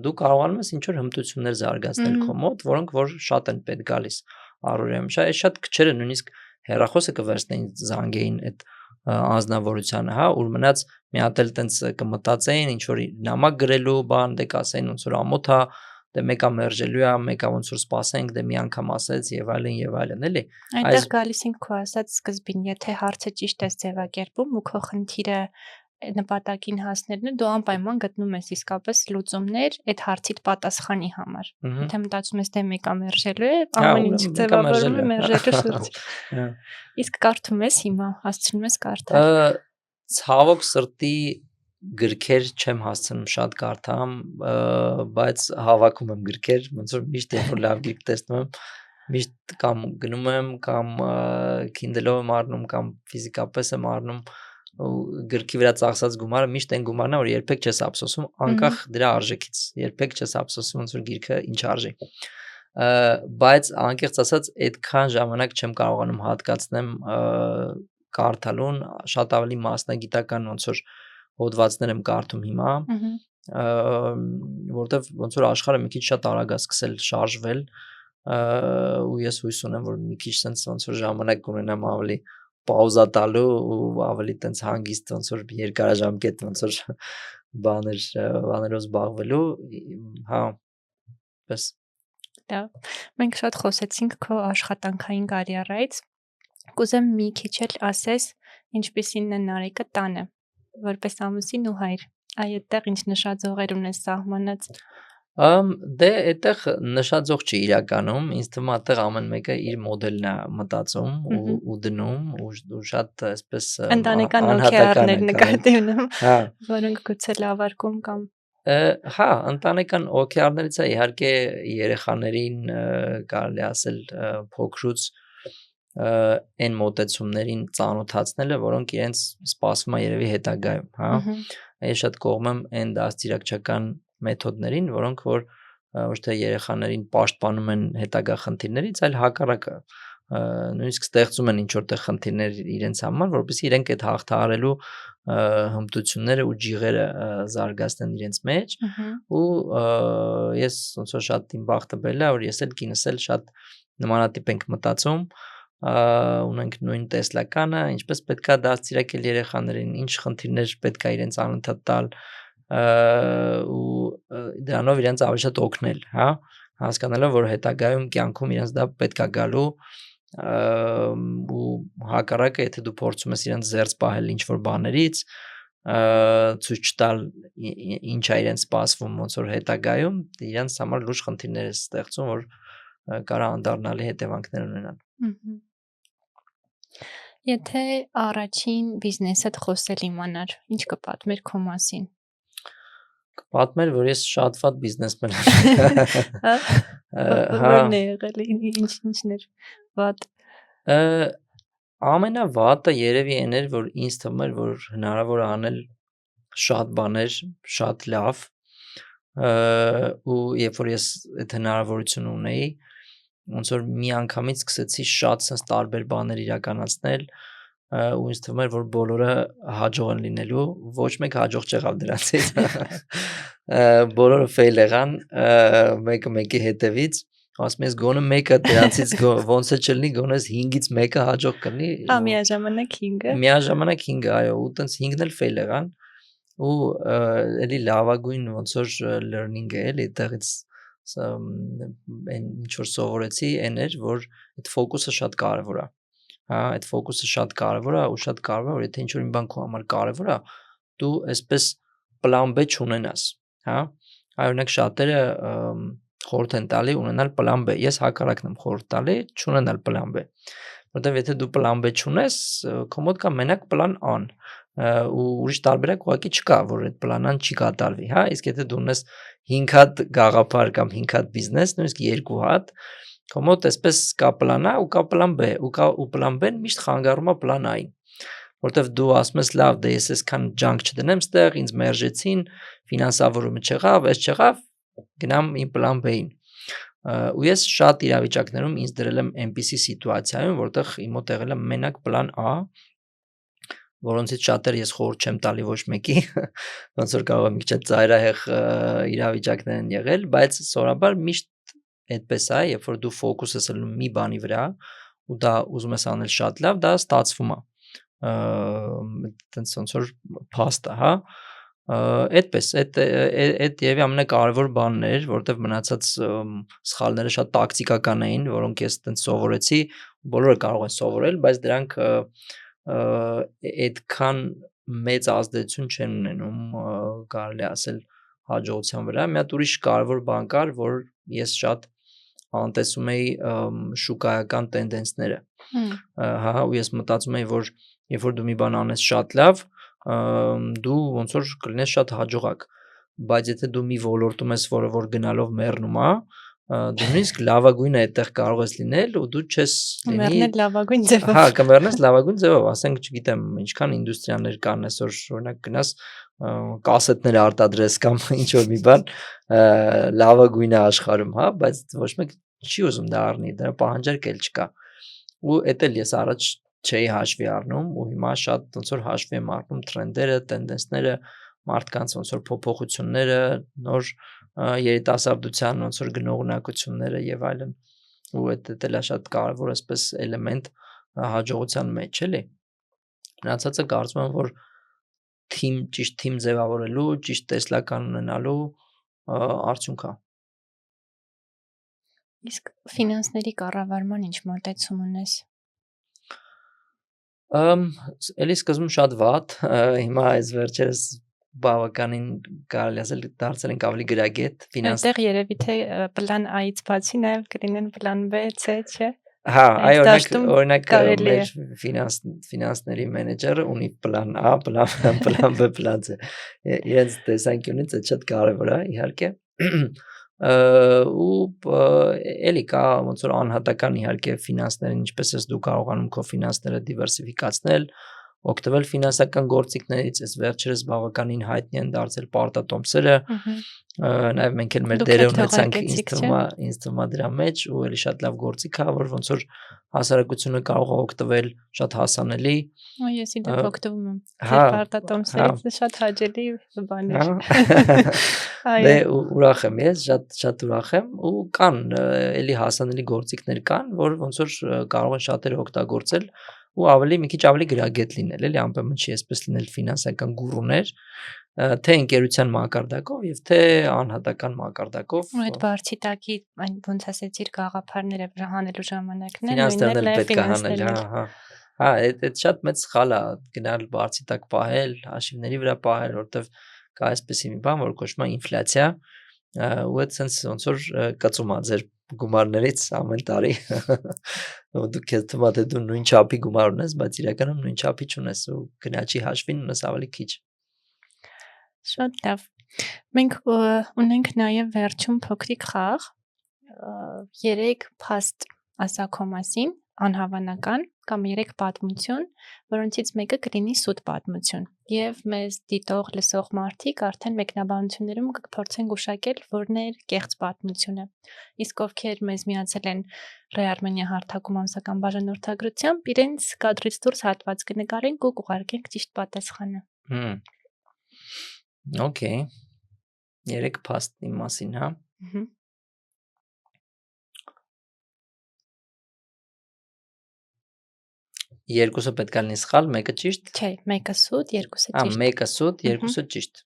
դու կարողանում ես ինչ որ հմտություններ զարգացնել քո մոտ, որոնք որ շատ են պետք գալիս առօրյա։ Շատ քչերը նույնիսկ հեռախոսը կվերցնեին զանգեին այդ անznավորությանը, հա, ուր մնաց մի հատ էլ տենց կմտածեին ինչ որ նամակ գրելու բան, դե կասեին ոնց որ ամոթ է, դե մեկը մերժելու է, մեկը ոնց որ սպասենք, դե մի անգամ ասեց եւ այլն, էլի։ Այնտեղ գալիս ենք քո ասած սկզբին, եթե հարցը ճիշտ ես ձևակերպում ու քո խնդիրը նպատակին հասնելն է, դու անպայման գտնում ես իսկապես լուծումներ այդ հարցիդ պատասխանի համար։ Եթե մտածում ես դե մեկը մերժելու է, ամեն ինչ ձևավորվում է մերժելու շուրջ։ Իսկ կարդում ես հիմա, հասցնում ես կարդալ։ Ցավոք սրտի գրքեր չեմ հասցնում շատ կարդամ, բայց հավաքում եմ գրքեր, ոնց որ միշտ երբ որ լավ գիրք տեսնում եմ, միշտ կամ գնում եմ, կամ Kindle-ով եմ առնում, կամ ֆիզիկապես եմ առնում ու գրքի վրա ծախսած գումարը միշտ այն գումարն է, որ երբեք չես ափսոսում, անկախ դրա արժեքից, երբեք չես ափսոսում, ոնց որ գիրքը ինչ արժի։ Բայց անկեղծ ասած, այդքան ժամանակ չեմ կարողանում հատկացնեմ կարդալուն, շատ ավելի մասնագիտական ոնց որ հոդվածներ եմ կարդում հիմա, որտեվ ոնց որ աշխարհը մի քիչ շատ արագ է սկսել շարժվել, ու ես հույս ունեմ, որ մի քիչ sense ոնց որ ժամանակ կունենամ ավելի պաուզա տալու ու ավելի տենց հանգիստ ոնց որ երկարաժամկետ ոնց որ բաներով զբաղվելու, հա, պես։ Լավ, մենք շատ խոսեցինք քո աշխատանքային կարիերայից, կուզեմ մի քիչ էլ ասես, ինչպիսին է Նարեկը տանը, որպես ամուսին ու հայր, այդտեղ ինչ նշաձողեր ունես սահմանած։ Դե այդտեղ նշաձող չի իրականում, ինձ թվում է այդտեղ ամեն մեկը իր մոդելն է մտածում ու դնում ու շատ այսպես ընտանեկան օքեարներ նկատի ունեմ, որոնք գուցե լավարկում կամ հա, ընտանեկան օքեարներից է իհարկե երեխաներին կարելի ասել փոքրուց այն մոտեցումներին ծանոթացնելը, որոնք իրենց սպասվում է երևի հետագայում, հա։ Ես շատ կողմ եմ այն դաստիարակչական մեթոդներին, որոնք որ ոչ թե երեխաներին պաշտպանում են հետագա խնդիրներից, այլ հակառակը նույնիսկ ստեղծում են ինչ-որտեղ խնդիրներ իրենց համար, որովհետեւ իրենք այդ հաղթահարելու հմտությունները ու ջիղերը զարգացնեն իրենց մեջ ու ես ոնց որ շատ իմ բախտը բերել է, որ ես էլ կինս էլ շատ նմանատիպ ենք մտածում, ունենք նույն տեսլականը, ինչպես պետքա դաստիարակել երեխաներին, ինչ խնդիրներ պետքա իրենց անընդհատ տալ ու դրանով իրենց ավելի շատ օգնել, հա, հասկանալով որ հետագայում կյանքում իրենց դա պետքա գալու ու հակառակը եթե դու փորձում ես իրենց զերծ պահել ինչ-որ բաներից, ցույց տալ ինչ է իրենց սպասվում ոնց որ հետագայում, իրենց համար լուրջ խնդիրներ է ստեղծում, որ կարա անդառնալի հետևանքներ ունենան։ Եթե առաջին բիզնեսդ խոսել իմանար, ինչ կպատմեր քո մասին։ Կպատմեր, որ ես շատ վատ բիզնեսմեն եմ։ Որն է եղել, ինչն էր վատ։ Ամենավատը երևի այն էր, որ ինձ թվում էր, որ հնարավոր է անել շատ բաներ, շատ լավ, ու երբ որ ես այդ հնարավորությունը ունեի, ոնց որ մի անգամից սկսեցի շատ sense տարբեր բաներ իրականացնել, ու ինձ թվում էր, որ բոլորը հաջող են լինելու, ոչ մեկ հաջող չեղավ դրանցից, բոլորը fail եղան, մեկը մեկի հետևից, ասում ես գոնե մեկը դրանցից ոնց է չլինի, գոնե 5-ից մեկը հաջող կլինի։ Միաժամանակ 5-ը։ Միաժամանակ 5-ը, այո, ու տենց 5-ն էլ fail եղան, ու էլի լավագույն ոնց որ learning է, էլի այդտեղից այն ինչ որ սովորեցի, այն էր, որ այդ ֆոկուսը շատ կարևոր է։ Հա, այդ ֆոկուսը շատ կարևոր է ու շատ կարևոր է, որ եթե ինչ-որ մի բան քո համար կարևոր է, դու այսպես պլան B չունենաս, հա։ Օրինակ շատերը խորհուրդ են տալի ունենալ պլան B։ Ես հակառակն եմ խորհուրդ տալի չունենալ պլան B, որովհետև եթե դու պլան B չունես, քո մոտ կա մենակ պլան A-ն, ու ուրիշ տարբերակ ուղղակի չկա, որ այդ պլան A-ն չի կատարվի, հա։ Իսկ եթե դու ունես 5 հատ գաղափար կամ 5 հատ բիզնես, նույնիսկ 2 հատ, քո մոտ այսպես կա պլան A ու կա պլան B, ու պլան B-ն միշտ խանգարում է պլան A-ին, որովհետև դու ասում ես լավ, դե ես այսքան ջանք չդնեմ ստեղ, ինձ մերժեցին, ֆինանսավորումը չեղավ, այս չեղավ, գնամ իմ պլան B-ին։ Ու ես շատ իրավիճակներում ինձ դրել եմ այնպիսի սիտուացիայում, որտեղ իմ մոտ եղել է մենակ պլան A, որոնցից շատերը ես խորհուրդ չեմ տալի ոչ մեկի, ոնց որ կարող է մի քիչ ծայրահեղ իրավիճակներ են եղել, բայց սովորաբար միշտ այդպես է, երբ որ դու ֆոկուս ես անում մի բանի վրա ու դա ուզում ես անել շատ լավ, դա ստացվում է։ Այտենց ոնց որ փաստ է, հա։ Այդպես, այդ եւ ամենակարևոր բանն էր, որտեվ մնացած սխալները շատ տակտիկական էին, որոնք ես այտենց սովորեցի, բոլորը կարող են սովորել, բայց դրանք այդքան մեծ ազդեցություն չեն ունենում, կարելի ասել հաջողության վրա։ Մի հատ ուրիշ կարևոր բան կար, որ ես շատ անտեսում էի շուկայական տենդենսները։ Հա, ու ես մտածում էի, որ երբ որ դու մի բան անես շատ լավ, դու ոնց որ կլինես շատ հաջողակ, բայց եթե դու մի ոլորտում ես, որը որ գնալով մեռնում է, դու նույնիսկ լավագույնը այդտեղ կարող ես լինել ու դու չես լինի Մեռնել լավագույն ձևով։ Հա, կմեռնես լավագույն ձևով, ասենք, չգիտեմ, ինչքան ինդուստրիաներ կան այսօր, օրինակ գնաս կասետներ արտադրես կամ ինչ որ մի բան լավագույնը աշխարհում, հա, բայց ոչ մեկ չի ուզում դա առնի, դրա պահանջարկ էլ չկա։ Ու էդ էլ ես առաջ չէի հաշվի առնում ու հիմա շատ ոնց որ հաշվի եմ առնում տրենդերը, տենդենսները, մարդկանց ոնց որ փոփոխությունները, նոր երիտասարդության ոնց որ գնողունակությունները եւ այլն։ Ու դա էլ է շատ կարևոր այսպես էլեմենտ հաջողության մեջ, էլի։ Մնացածը կարծում եմ, որ ճիշտ թիմ ձևավորելու, ճիշտ տեսլական ունենալու արդյունք է։ Իսկ ֆինանսների կառավարման ինչ մոտեցում ունես։ Էլի սկզբում շատ վատ, հիմա այս վերջերս բավականին կարելի ասել դարձել ենք ավելի գրագետ Այդտեղ երևի թե պլան A-ից բացի նաև կլինեն պլան B, C, չէ։ Հա, այ օրինակ կարելի է։ մեր ֆինանսների մենեջերը ունի պլան A, պլան B, պլան C։ Իրենց տեսանկյունից այդ շատ կարևոր է, իհարկե։ Ու էլի կա ոնց որ անհատական իհարկե ֆինանսներն ինչպես ես դու կարողանում քո ֆինանսները դիվերսիֆիկացնել, օգտվել ֆինանսական գործիքներից, այս վերջերս բավականին հայտնի են դարձել պարտատոմսերը, նաև մենք էլ մեր դերը ունեցանք ինձ թվում է դրա մեջ ու էլի շատ լավ գործիք է, որ ոնց որ հասարակությունը կարող է օգտվել, շատ հասանելի։ Ու ես իդեպ օգտվում եմ ձեր պարտատոմսերից, շատ հաճելի բան է։ Դե ուրախ եմ ես, շատ ուրախ եմ ու կան էլի հասանելի գործիքներ կան, որ ոնց որ կարող են շատերը օգտագործել ու ավելի մի քիչ ավելի գրագետ լինել, էլի անպայման չի այսպես լինել ֆինանսական գուրուներ, թե ընկերության մակարդակով եւ թե անհատական մակարդակով։ Ու այդ բարձի տակի այն ոնց ասեցիր գաղափարները վրա հանելու ժամանակն է ֆինանսներն էլ պետք է հանել, հա։ Հա, այդ շատ մեծ սխալ է գնալ բարձի տակ պահել, հաշիվների վրա պահել, որտեվ կա այսպեսի մի բան, որ կոչվում է ինֆլյացիա, ու այդ sense ոնց որ կծում է ձեր գումարներից ամեն տարի։ Ու դու քեզ թվում է թե դու նույն չափի գումար ունես, բայց իրականում նույն չափի չունես ու գնաճի հաշվին ունես ավելի քիչ։ Շատ լավ։ Մենք ունենք նաև վերջում փոքրիկ խաղ, 3 փաստ ասա քո մասին, անհավանական կամ 3 պատմություն, որոնցից մեկը կլինի սուտ պատմություն։ Եվ մեզ դիտող լսող մարդիկ արդեն մեկնաբանություններում կփորձեն գուշակել, որն է կեղծ պատմությունը։ Իսկ ովքեր մեզ միացել են Ռե Արմենիա հարթակում ամսական բաժանորդագրությամբ, իրենց կադրից դուրս հատված կնկարենք ու կուղարկենք ճիշտ պատասխանը։ Okay։ 3 փաստ իմ մասին, հա։ Երկուսը պետք է լինի սխալ, մեկը ճիշտ։ Չէ, մեկը սուտ, երկուսը ճիշտ։ Մեկը սուտ, երկուսը ճիշտ։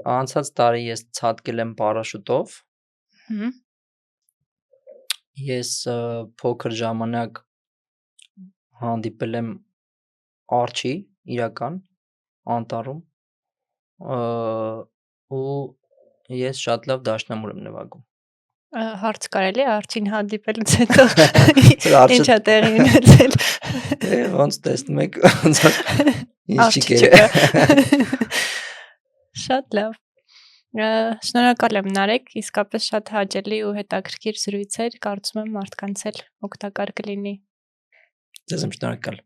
Անցած տարի ես ցատկել եմ պարաշուտով։ Հմ, Ես փոքր ժամանակ հանդիպել եմ արջի իրական անտառում ու ես շատ լավ դաշնամուր եմ նվագում։ Հարց կարելի է արջին հանդիպելուց հետո Արջը- ինչա տեղի ունեցել։ Ոնց տեսնում եք, ոնց որ ինչ Արջի չկա։ Շատ լավ։ Շնորհակալ եմ Նարեկ, իսկապես շատ հաճելի ու հետաքրքիր զրույց էր, կարծում եմ մարդկանց էլ օգտակար կլինի։ Ձեզ եմ շնորհակալ։